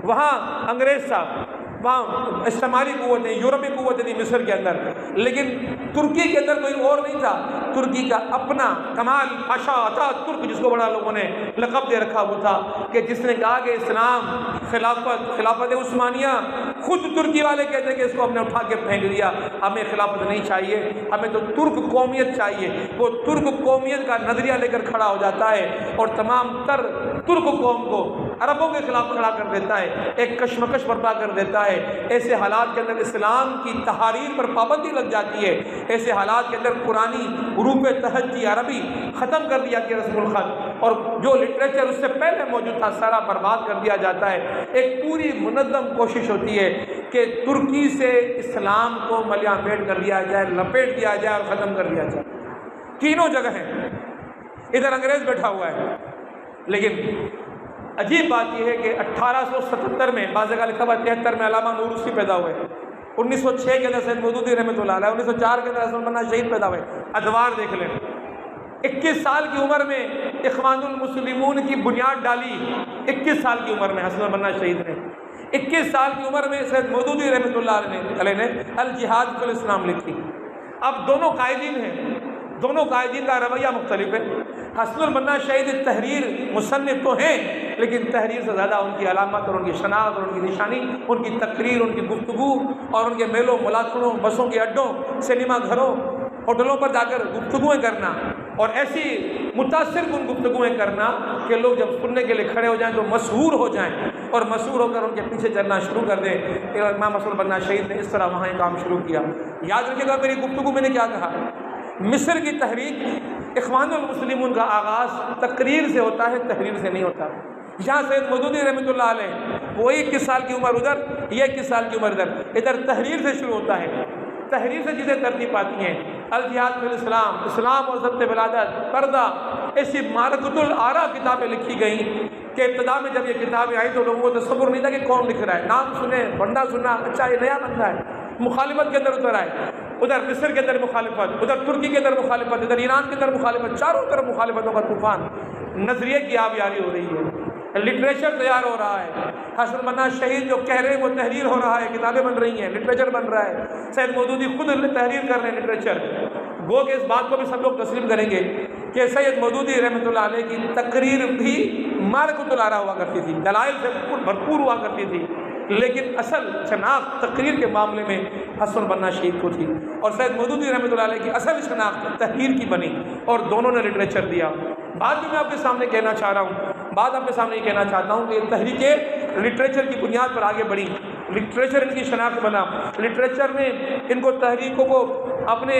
Speaker 1: وہاں انگریز تھا، وہاں استعماری قوتیں، یورپی قوتیں تھیں مصر کے اندر، لیکن ترکی کے اندر کوئی اور نہیں تھا، ترکی کا اپنا کمال پاشا تھا ترک، جس کو بڑا لوگوں نے لقب دے رکھا وہ تھا کہ جس نے کہا کہ اسلام خلافت عثمانیہ، خود ترکی والے کہتے ہیں کہ اس کو ہم نے اٹھا کے پھینک دیا، ہمیں خلافت نہیں چاہیے، ہمیں تو ترک قومیت چاہیے۔ وہ ترک قومیت کا نظریہ لے کر کھڑا ہو جاتا ہے اور تمام تر ترک قوم کو عربوں کے خلاف کھڑا کر دیتا ہے، ایک کشمکش برپا کر دیتا ہے۔ ایسے حالات کے اندر اسلام کی تحریر پر پابندی لگ جاتی ہے، ایسے حالات کے اندر قرآنی حروف تہجی عربی ختم کر دیا کہ رسم الخط، اور جو لٹریچر اس سے پہلے موجود تھا سارا برباد کر دیا جاتا ہے۔ ایک پوری منظم کوشش ہوتی ہے کہ ترکی سے اسلام کو ملیاں میٹ کر دیا جائے، لپیٹ دیا جائے اور ختم کر دیا جائے۔ تینوں جگہ ہیں، ادھر انگریز بیٹھا ہوا ہے، لیکن عجیب بات یہ ہے کہ 1877 میں، بعض جگہ لکھا ہوا 73 میں علامہ نوروسی پیدا ہوئے، 1906 کے اندر سید مودودی رحمۃ اللہ علیہ، 1904 کے اندر حسن بنا شہید پیدا ہوئے۔ ادوار دیکھ لیں، 21 سال کی عمر میں اخوان المسلمون کی بنیاد ڈالی، 21 سال کی عمر میں حسن بنا شہید نے، 21 سال کی عمر میں سید مودودی رحمۃ اللہ علیہ نے الجہاد فی الاسلام لکھی۔ اب دونوں قائدین ہیں، دونوں قائدین کا رویہ مختلف ہے۔ حسن البنا شہید تحریر مصنف تو ہیں، لیکن تحریر سے زیادہ ان کی علامت اور ان کی شناخت اور ان کی نشانی ان کی تقریر، ان کی گفتگو اور ان کے میلوں ملاقاتوں، بسوں کے اڈوں، سنیما گھروں، ہوٹلوں پر جا کر گفتگویں کرنا، اور ایسی متاثر کن گفتگویں کرنا کہ لوگ جب سننے کے لیے کھڑے ہو جائیں تو مسحور ہو جائیں اور مسحور ہو کر ان کے پیچھے چلنا شروع کر دیں۔ امام حسن البنا شہید نے اس طرح وہاں یہ کام شروع کیا۔ یاد رکھیے گا میری گفتگو میں نے کیا کہا، مصر کی تحریک اخوان المسلمون کا آغاز تقریر سے ہوتا ہے، تحریر سے نہیں ہوتا۔ یہاں سید مودودی رحمۃ اللہ علیہ، وہ 21 سال کی عمر ادھر، یہ 21 سال کی عمر ادھر تحریر سے شروع ہوتا ہے۔ تحریر سے چیزیں ترتیب پاتی ہیں، الجہاد فی الاسلام، اسلام اور ضبط ولادت، پردہ، ایسی معرکۃ الآراء کتابیں لکھی گئیں کہ ابتدا میں جب یہ کتابیں آئی تو لوگوں کو تصور نہیں تھا کہ کون لکھ رہا ہے، نام سنے، بندہ سنا، اچھا یہ نیا بندہ ہے، مخالفت کے اندر اتر آئے، ادھر مصر کے اندر مخالفت، ادھر ترکی کے اندر مخالفت، ادھر ایران کے اندر مخالفت، چاروں طرف مخالفتوں کا طوفان، نظریے کی آبیاری ہو رہی ہے، لٹریچر تیار ہو رہا ہے۔ حسن بنا شہید جو کہہ رہے ہیں وہ تحریر ہو رہا ہے، کتابیں بن رہی ہیں، لٹریچر بن رہا ہے۔ سید مودودی خود تحریر کر رہے ہیں لٹریچر۔ گو کہ اس بات کو بھی سب لوگ تسلیم کریں گے کہ سید مودودی رحمۃ اللہ علیہ کی تقریر بھی معرکۃ الآراء ہوا کرتی تھی، دلائل سے بھرپور ہوا کرتی تھی، لیکن اصل شناخت تقریر کے معاملے میں حسن بنا شہید کو تھی، اور سید مودودی رحمۃ اللہ علیہ کی اصل شناخت تحریر کی بنی، اور دونوں نے لٹریچر دیا۔ بات بھی میں آپ کے سامنے کہنا چاہ رہا ہوں، بات آپ کے سامنے یہ کہنا چاہتا ہوں کہ یہ تحریکیں لٹریچر کی بنیاد پر آگے بڑھی، لٹریچر ان کی شناخت بنا، لٹریچر نے ان کو تحریکوں کو اپنے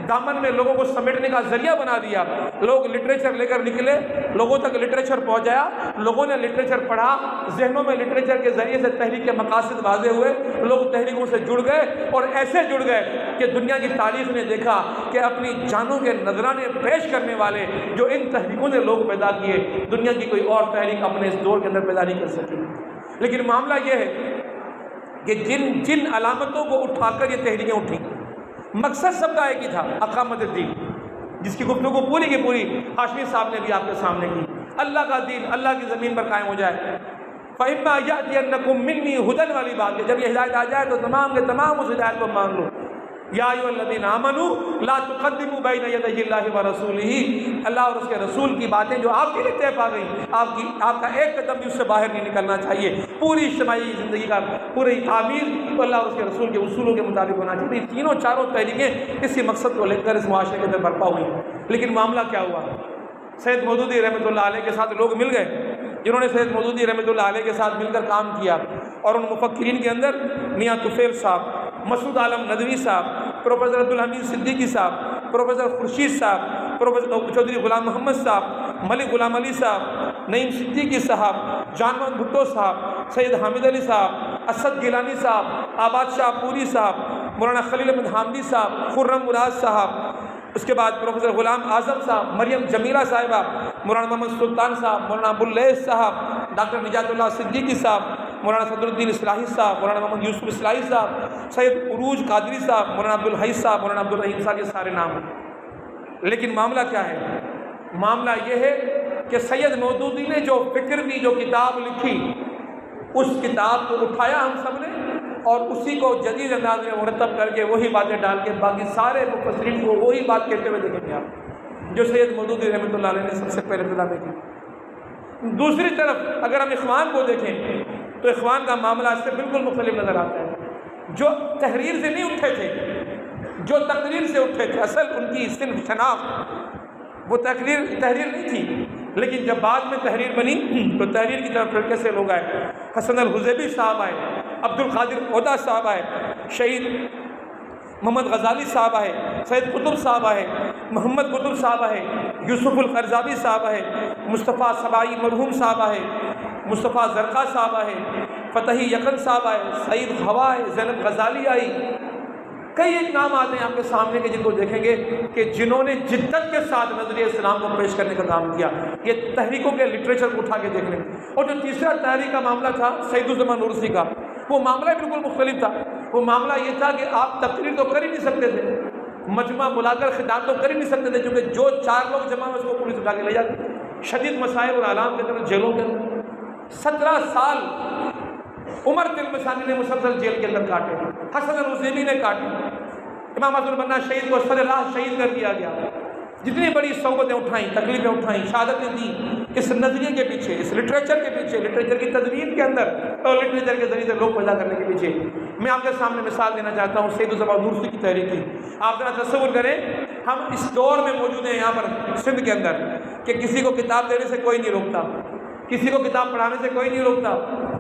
Speaker 1: دامن میں لوگوں کو سمیٹنے کا ذریعہ بنا دیا۔ لوگ لٹریچر لے کر نکلے، لوگوں تک لٹریچر پہنچایا، لوگوں نے لٹریچر پڑھا، ذہنوں میں لٹریچر کے ذریعے سے تحریک کے مقاصد واضح ہوئے، لوگ تحریکوں سے جڑ گئے، اور ایسے جڑ گئے کہ دنیا کی تاریخ نے دیکھا کہ اپنی جانوں کے نذرانے پیش کرنے والے جو ان تحریکوں نے لوگ پیدا کیے، دنیا کی کوئی اور تحریک اپنے اس دور کے اندر پیدا نہیں کر سکی۔ لیکن معاملہ یہ ہے کہ جن علامتوں کو اٹھا کر یہ تحریکیں اٹھیں، مقصد سب کا ایک ہی تھا، اقامت الدین، جس کی گفتگو پوری کی پوری ہاشمی صاحب نے بھی آپ کے سامنے کی۔ اللہ کا دین اللہ کی زمین پر قائم ہو جائے۔ فَإِمَّا يَأْتِيَنَّكُم مِّنِّي ہُدًى والی بات ہے، جب یہ ہدایت آ جائے تو تمام کے تمام اس ہدایت کو مان لو۔ یا ایھا الذین آمنوا لا تقدموا بین یدی اللہ ورسولہ، اللہ اور اس کے رسول کی باتیں جو آپ کے لیے طے پا گئی، آپ کا ایک قدم بھی اس سے باہر نہیں نکلنا چاہیے۔ پوری اجتماعی زندگی کا پوری تعمیر تو اللہ اور اس کے رسول کے اصولوں کے مطابق ہونا چاہیے۔ یہ تینوں چاروں تحریکیں اسی مقصد کو لے کر اس معاشرے کے اندر برپا ہوئی۔ لیکن معاملہ کیا ہوا، سید مودودی رحمۃ اللہ علیہ کے ساتھ لوگ مل گئے جنہوں نے سید مودودی رحمۃ اللہ علیہ کے ساتھ مل کر کام کیا، اور ان مفکرین کے اندر میاں طفیل صاحب، مسعود عالم ندوی صاحب، پروفیسر عبدالحمید صدیقی صاحب، پروفیسر خورشید صاحب، پروفیسر چودھری غلام محمد صاحب، ملک غلام علی صاحب، نعیم صدیقی صاحب، جان محمد بھٹو صاحب، سید حامد علی صاحب، اسد گیلانی صاحب، آباد شاہ پوری صاحب، مولانا خلیل احمد حامدی صاحب، خرم مراد صاحب، اس کے بعد پروفیسر غلام اعظم صاحب، مریم جمیلہ صاحبہ، مولانا محمد سلطان صاحب، مولانا ابواللیث صاحب، ڈاکٹر نجات اللہ صدیقی صاحب، مولانا صدر الدین اصلاحی صاحب، مولانا محمد یوسف اصلاحی صاحب، سید عروج قادری صاحب، مولانا عبدالحی صاحب، مولانا عبدالرحیم صاحب، یہ سارے نام ہیں۔ لیکن معاملہ کیا ہے، معاملہ یہ ہے کہ سید مودودی نے جو فکر کی، جو کتاب لکھی، اس کتاب کو اٹھایا ہم سب نے، اور اسی کو جدید انداز میں مرتب کر کے وہی باتیں ڈال کے باقی سارے مفسرین کو وہی بات کہتے ہوئے دیکھیں گے آپ جو سید مودودی رحمۃ اللہ علیہ نے سب سے پہلے ابتدا میں کی۔ دوسری طرف اگر ہم اخوان کو دیکھیں تو اخوان کا معاملہ اس سے بالکل مختلف نظر آتا ہے۔ جو تحریر سے نہیں اٹھے تھے، جو تقریر سے اٹھے تھے، اصل ان کی صنف شناخت وہ تحریر نہیں تھی، لیکن جب بعد میں تحریر بنی تو تحریر کی طرف لڑکے سے لوگ آئے۔ حسن الحزیبی صاحب آئے، عبد القادر عودہ صاحب آئے، شہید محمد غزالی صاحب آئے، سید قطب صاحب آئے، محمد قطب صاحب آئے، یوسف القرضاوی صاحب آئے، مصطفیٰ سبائی مرحوم صاحب آئے، مصطفیٰ زرقا صاحب آئے، فتحی یقن صاحب آئے، سعید خوا آئے، زینب غزالی آئی۔ کئی ایک نام آتے ہیں آپ کے سامنے کے جن کو دیکھیں گے کہ جنہوں نے جدت کے ساتھ نظریہ اسلام کو پیش کرنے کا کام کیا۔ یہ تحریکوں کے لٹریچر کو اٹھا کے دیکھ لیں۔ اور جو تیسرا تحریک کا معاملہ تھا سعید الزمان نورسی کا، وہ معاملہ بالکل مختلف تھا۔ وہ معاملہ یہ تھا کہ آپ تقریر تو کر ہی نہیں سکتے تھے، مجمع بلا کر خطاب تو کر ہی نہیں سکتے تھے، کیونکہ جو 4 لوگ جمع ہوئے اس کو پولیس اٹھا کے لے جاتی۔ شدید مسائل اور اعلام کے اندر، جیلوں کے اندر 17 سال عمر تلمسانی نے مسلسل جیل کے اندر کاٹے، حسن الحزیبی نے کاٹے، امام حسن البنا شہید کو سر راہ شہید کر دیا گیا۔ جتنی بڑی صحبتیں اٹھائیں، تکلیفیں اٹھائیں، شہادتیں دیں، اس نظریے کے پیچھے، اس لٹریچر کے پیچھے، لٹریچر کی تدوین کے اندر اور لٹریچر کے ذریعے سے لوگ پیدا کرنے کے پیچھے میں آپ کے سامنے مثال دینا چاہتا ہوں سید الزمان نورسی کی تحریک کی۔ آپ ذرا تصور کریں، ہم اس دور میں موجود ہیں یہاں پر سندھ کے اندر کہ کسی کو کتاب دینے سے کوئی نہیں روکتا، کسی کو کتاب پڑھانے سے کوئی نہیں روکتا،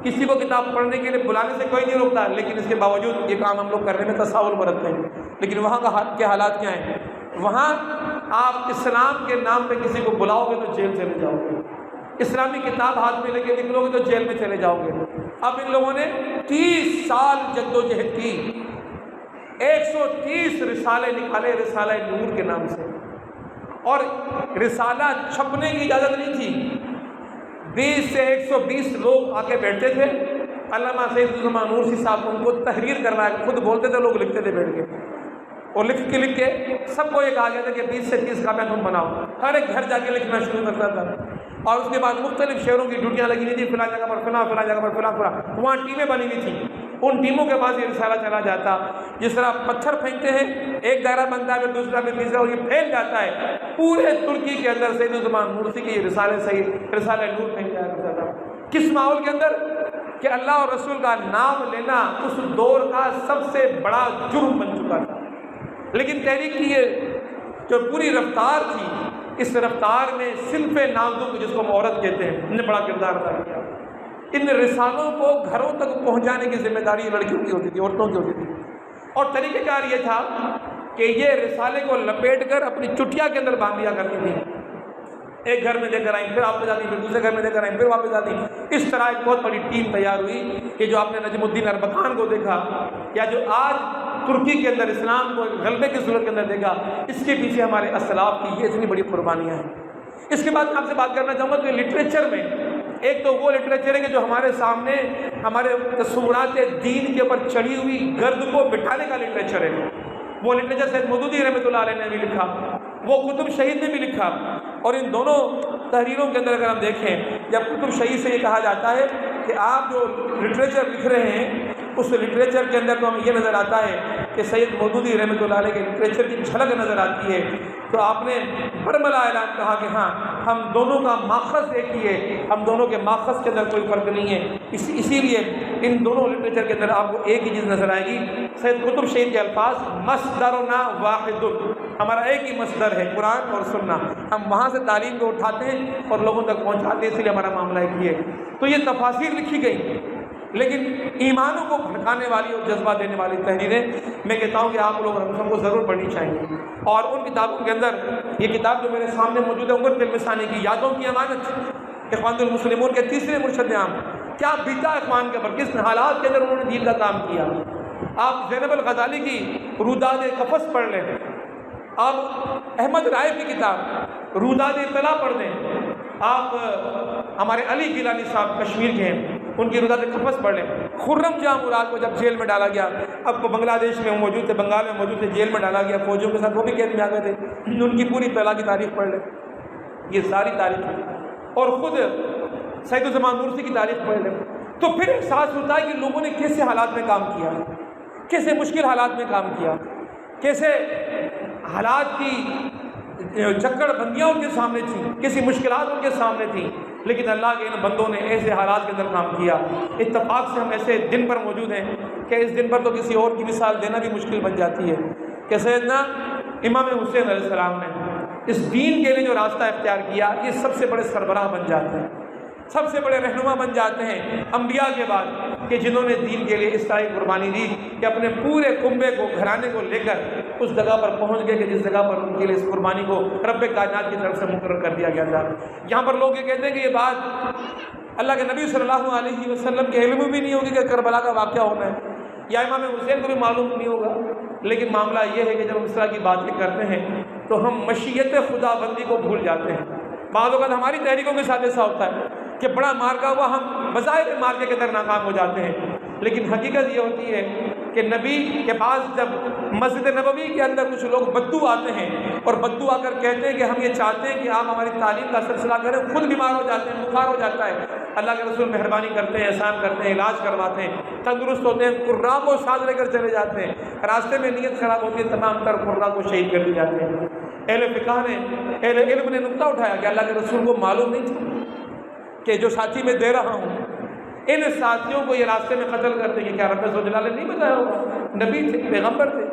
Speaker 1: کسی کو کتاب پڑھنے کے لیے بلانے سے کوئی نہیں روکتا، لیکن اس کے باوجود یہ کام ہم لوگ کرنے میں تساہل برتتے ہیں۔ لیکن وہاں کے حالات کیا ہیں؟ وہاں آپ اسلام کے نام پہ کسی کو بلاؤ گے تو جیل چلے جاؤ گے، اسلامی کتاب ہاتھ میں لے کے نکلو گے تو جیل میں چلے جاؤ گے۔ اب ان لوگوں نے 30 سال جدوجہد کی، 130 رسالے نکالے رسالہ نور کے نام سے، اور رسالہ چھپنے کی اجازت نہیں تھی۔ 20 سے 120 لوگ آ کے بیٹھتے تھے، علامہ سید الزمان نورسی صاحب ان کو تحریر کروایا، خود بولتے تھے، لوگ لکھتے تھے بیٹھ کے، اور لکھ کے سب کو یہ کہا گیا تھا کہ 20 سے 30 کاپیاں تم بناؤ۔ ہر ایک گھر جا کے لکھنا شروع کرتا تھا، اور اس کے بعد مختلف شہروں کی ڈیوٹیاں لگی ہوئی تھی، فلاں جگہ پر فلاں جگہ پر فلاں، وہاں ٹیمیں بنی ہوئی تھیں، ان ٹیموں کے پاس یہ رسالہ چلا جاتا۔ جس طرح پتھر پھینکتے ہیں، ایک دائرہ بنتا ہے، پھر دوسرا، پھر تیسرا، اور یہ پھیل جاتا ہے پورے ترکی کے اندر۔ سید الزمان نورسی کے یہ رسالہ نور پھینک جایا کرتا تھا۔ کس ماحول کے اندر؟ کہ اللہ اور رسول کا نام لینا اس دور کا سب سے بڑا جرم بن چکا تھا۔ لیکن تحریک کی یہ جو پوری رفتار تھی، اس رفتار میں صنف نازک جس کو ہم عورت کہتے ہیں، نے بڑا کردار ادا کیا۔ ان رسالوں کو گھروں تک پہنچانے کی ذمہ داری لڑکیوں کی ہوتی تھی، عورتوں کی ہوتی تھی، اور طریقہ کار یہ تھا کہ یہ رسالے کو لپیٹ کر اپنی چٹیا کے اندر باندھ دیا کرتی تھی۔ ایک گھر میں دے کر آئیں، پھر واپس جاتی، پھر دوسرے گھر میں دے کر آئیں، پھر واپس جاتی۔ اس طرح ایک بہت بڑی ٹیم تیار ہوئی کہ جو آپ نے نجم الدین اربکان کو دیکھا، یا جو آج ترکی کے اندر اسلام کو غلبے کی صورت کے اندر دیکھا، اس کے پیچھے ہمارے اسلاف کی یہ اتنی بڑی قربانیاں ہیں۔ اس کے بعد میں آپ سے بات کرنا چاہوں گا کہ لٹریچر میں ایک تو وہ لٹریچر ہے کہ جو ہمارے سامنے ہمارے تصورات دین کے اوپر چڑھی ہوئی گرد کو مٹانے کا لٹریچر ہے۔ وہ لٹریچر سید مودودی رحمۃ اللہ علیہ نے بھی لکھا، وہ قطب شہید نے بھی لکھا، اور ان دونوں تحریروں کے اندر اگر ہم دیکھیں، جب قطب شہید سے یہ کہا جاتا ہے کہ آپ جو لٹریچر لکھ رہے ہیں، اس لٹریچر کے اندر تو ہمیں یہ نظر آتا ہے کہ سید مودودی رحمۃ اللہ علیہ کے لٹریچر کی جھلک نظر آتی ہے، تو آپ نے برملا اعلان کہا کہ ہاں ہم دونوں کا ماخذ ایک ہی ہے، ہم دونوں کے ماخذ کے اندر کوئی فرق نہیں ہے۔ اسی لیے ان دونوں لٹریچر کے اندر آپ کو ایک ہی چیز نظر آئے گی۔ سید قطب شہید کے الفاظ، مصدرنا واحد، ہمارا ایک ہی مصدر ہے قرآن اور سننا، ہم وہاں سے تعلیم کو اٹھاتے ہیں اور لوگوں تک پہنچاتے ہیں، اس لیے ہمارا معاملہ ایک ہی ہے۔ تو یہ تفاسیر لکھی گئی، لیکن ایمانوں کو بھڑکانے والی اور جذبہ دینے والی تحریریں میں کہتا ہوں کہ آپ لوگ ہم سب کو ضرور پڑھنی چاہیے۔ اور ان کتابوں کے اندر یہ کتاب جو میرے سامنے موجود ہے، عمر تلمسانی کی یادوں کی امانت، اخوان المسلمون کے تیسرے مرشد عام، کیا بیتا اخوان کے اوپر، کس حالات کے اندر انہوں نے دین کا کام کیا۔ آپ زینب الغزالی کی روداد قفس پڑھ لیں، آپ احمد رائے کی کتاب روداد اطلاع پڑھ لیں، آپ ہمارے علی گیلانی صاحب کشمیر کے ہیں، ان کی روداد قفس پڑھ لیں۔ خرم جہاں مراد کو جب جیل میں ڈالا گیا، اب وہ بنگلہ دیش میں موجود تھے، بنگال میں موجود تھے، جیل میں ڈالا گیا فوجیوں کے ساتھ، وہ بھی قید میں آ گئے تھے، ان کی پوری اطلاع کی تاریخ پڑھ لیں، یہ ساری تاریخ ہے۔ اور خود سید الزمان نورسی کی تاریخ پڑھ لیں، تو پھر احساس ہوتا ہے کہ لوگوں نے کیسے حالات میں کام کیا، کیسے مشکل حالات میں کام کیا، کیسے حالات کی چکر بندیاں ان کے سامنے تھیں، کیسی مشکلات ان کے سامنے تھیں، لیکن اللہ کے ان بندوں نے ایسے حالات کے اندر کام کیا۔ اتفاق سے ہم ایسے دن پر موجود ہیں کہ اس دن پر تو کسی اور کی مثال دینا بھی مشکل بن جاتی ہے کہ سیدنا امام حسین علیہ السلام نے اس دین کے لیے جو راستہ اختیار کیا، یہ سب سے بڑے سربراہ بن جاتے ہیں، سب سے بڑے رہنما بن جاتے ہیں انبیاء کے بعد، کہ جنہوں نے دین کے لیے اس طرح کی قربانی دی کہ اپنے پورے کنبے کو، گھرانے کو لے کر اس جگہ پر پہنچ گئے کہ جس جگہ پر ان کے لیے اس قربانی کو رب کائنات کی طرف سے مقرر کر دیا گیا تھا۔ یہاں پر لوگ یہ کہتے ہیں کہ یہ بات اللہ کے نبی صلی اللہ علیہ وسلم کے علم میں بھی نہیں ہوگی کہ کربلا کا واقعہ ہونا ہے، یا امام حسین کو بھی معلوم نہیں ہوگا، لیکن معاملہ یہ ہے کہ جب ہم اس طرح کی باتیں کرتے ہیں تو ہم مشیت خدا بندی کو بھول جاتے ہیں۔ بعض اوقات ہماری تحریکوں کے ساتھ ایسا ہوتا ہے کہ بڑا مارکا ہوا ہم بظاہر مارکے کے اندر ناکام ہو جاتے ہیں، لیکن حقیقت یہ ہوتی ہے کہ نبی کے پاس جب مسجد نبوی کے اندر کچھ لوگ بدو آتے ہیں اور بدو آ کر کہتے ہیں کہ ہم یہ چاہتے ہیں کہ آپ ہماری تعلیم کا سلسلہ کریں، خود بیمار ہو جاتے ہیں، بخار ہو جاتا ہے، اللہ کے رسول مہربانی کرتے ہیں، احسان کرتے ہیں، علاج کرواتے ہیں، تندرست ہوتے ہیں، قرا کو ساتھ لے کر چلے جاتے ہیں، راستے میں نیت خراب ہوتی ہے، تمام تر قرا کو شہید کر دی جاتے ہیں۔ اہل فقہ نے، اہل علم نے نقطہ اٹھایا کہ اللہ کے رسول کو معلوم نہیں تھا کہ جو ساتھی میں دے رہا ہوں ان ساتھیوں کو یہ راستے میں قتل کرتے کہ کیا رب ذوالجلال نے نہیں بتایا ہوگا؟ نبی تھے، پیغمبر تھے،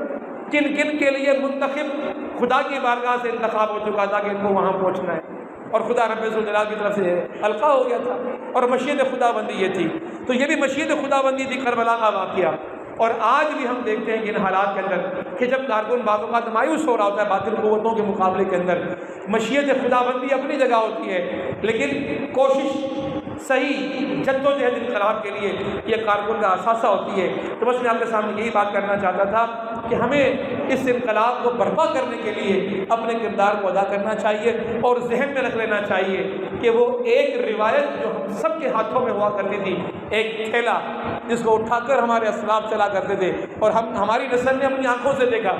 Speaker 1: کن کن کے لیے منتخب خدا کی بارگاہ سے انتخاب ہو چکا تھا کہ ان کو وہاں پہنچنا ہے، اور خدا رب ذوالجلال کی طرف سے القاء ہو گیا تھا، اور مشیت خدا بندی یہ تھی۔ تو یہ بھی مشیت خدا بندی تھی، کربلا کا واقعہ۔ اور آج بھی ہم دیکھتے ہیں کہ ان حالات کے اندر کہ جب کارکن بعض اوقات مایوس ہو رہا ہوتا ہے باطل قوتوں کے مقابلے کے اندر، مشیت خدا بندی اپنی جگہ ہوتی ہے، لیکن کوشش صحیح جد و جہد انقلاب کے لیے یہ کارکن کا اثاثہ ہوتی ہے۔ تو بس میں آپ کے سامنے یہی بات کرنا چاہتا تھا کہ ہمیں اس انقلاب کو برپا کرنے کے لیے اپنے کردار کو ادا کرنا چاہیے، اور ذہن میں رکھ لینا چاہیے کہ وہ ایک روایت جو ہم سب کے ہاتھوں میں ہوا کرتی تھی، ایک تھیلا جس کو اٹھا کر ہمارے اسلاف چلا کرتے تھے، اور ہماری نسل نے اپنی آنکھوں سے دیکھا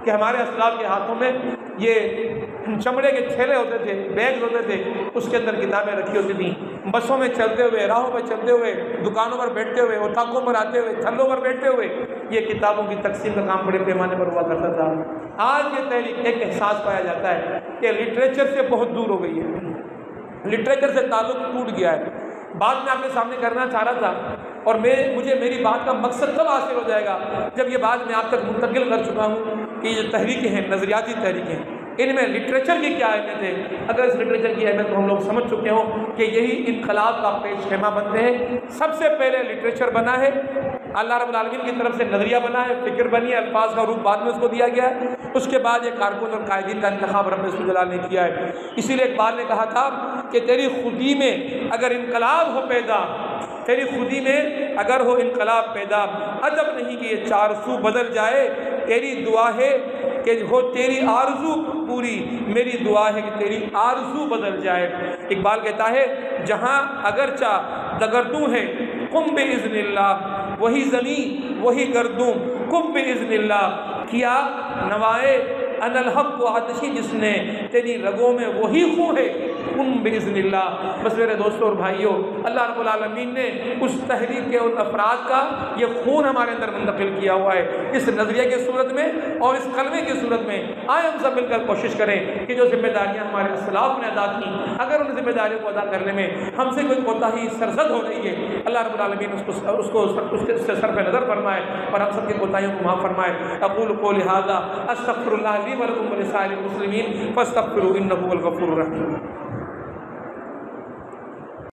Speaker 1: کہ ہمارے اسلاف کے ہاتھوں میں یہ چمڑے کے تھیلے ہوتے تھے، بیگ ہوتے تھے، اس کے اندر کتابیں رکھی ہوتی تھیں، بسوں میں چلتے ہوئے، راہوں میں چلتے ہوئے، دکانوں پر بیٹھتے ہوئے، اوطاقوں پر آتے ہوئے، تھلوں پر بیٹھتے ہوئے یہ کتابوں کی تقسیم کا کام بڑے پیمانے پر ہوا کرتا تھا۔ آج یہ تحریک ایک احساس پایا جاتا ہے کہ لٹریچر سے بہت دور ہو گئی ہے، لٹریچر سے تعلق ٹوٹ گیا ہے۔ بات میں آپ کے سامنے کرنا چاہ رہا تھا، اور مجھے میری بات کا مقصد کب حاصل ہو جائے گا جب یہ بات میں آپ تک منتقل کر چکا ہوں کہ یہ جو تحریکیں ہیں، نظریاتی تحریکیں، ان میں لٹریچر کی کیا اہمیت ہے۔ اگر اس لٹریچر کی اہمیت کو ہم لوگ سمجھ چکے ہوں کہ یہی انقلاب کا پیش خیمہ بنتے ہیں۔ سب سے پہلے لٹریچر بنا ہے، اللہ رب العالمین کی طرف سے نظریہ بنا ہے، فکر بنی ہے، الفاظ کا روپ بعد میں اس کو دیا گیا ہے، اس کے بعد یہ کارکن اور قائدین کا انتخاب رب ذوالجلال نے کیا ہے۔ اسی لیے اقبال نے کہا تھا کہ تیری خودی میں اگر انقلاب ہو پیدا، تیری خودی میں اگر ہو انقلاب پیدا، عجب نہیں کہ یہ چار سو بدل جائے، تیری دعا ہے کہ ہو تیری آرزو پوری، میری دعا ہے کہ تیری آرزو بدل جائے۔ اقبال کہتا ہے جہاں اگرچہ دگردوں ہے قم باذن اللہ، وہی زمین وہی گردوں قم باذن اللہ، کیا نوائے ان الحق و آتشی جس نے، تیری رگوں میں وہی خون ہے قم باذن اللہ۔ بس میرے دوستوں اور بھائیوں، اللہ رب العالمین نے اس تحریک کے ان افراد کا یہ خون ہمارے اندر منتقل کیا ہوا ہے، اس نظریے کی صورت میں اور اس کلمے کی صورت میں۔ آئے ہم سب مل کر کوشش کریں کہ جو ذمہ داریاں ہمارے اسلاف نے ادا کی، اگر ان ذمہ داریوں کو ادا کرنے میں ہم سے کوئی کوتاہی سرزد ہو رہی ہے، اللہ رب العالمین اس کو سے سر پہ نظر فرمائے اور ہم سب کی کوتاہیوں کو معاف فرمائے۔ اقول قولی ھذا استغفر اللہ لی ولکم ولسائر المسلمین فاستغفروہ انہ هو الغفور الرحیم۔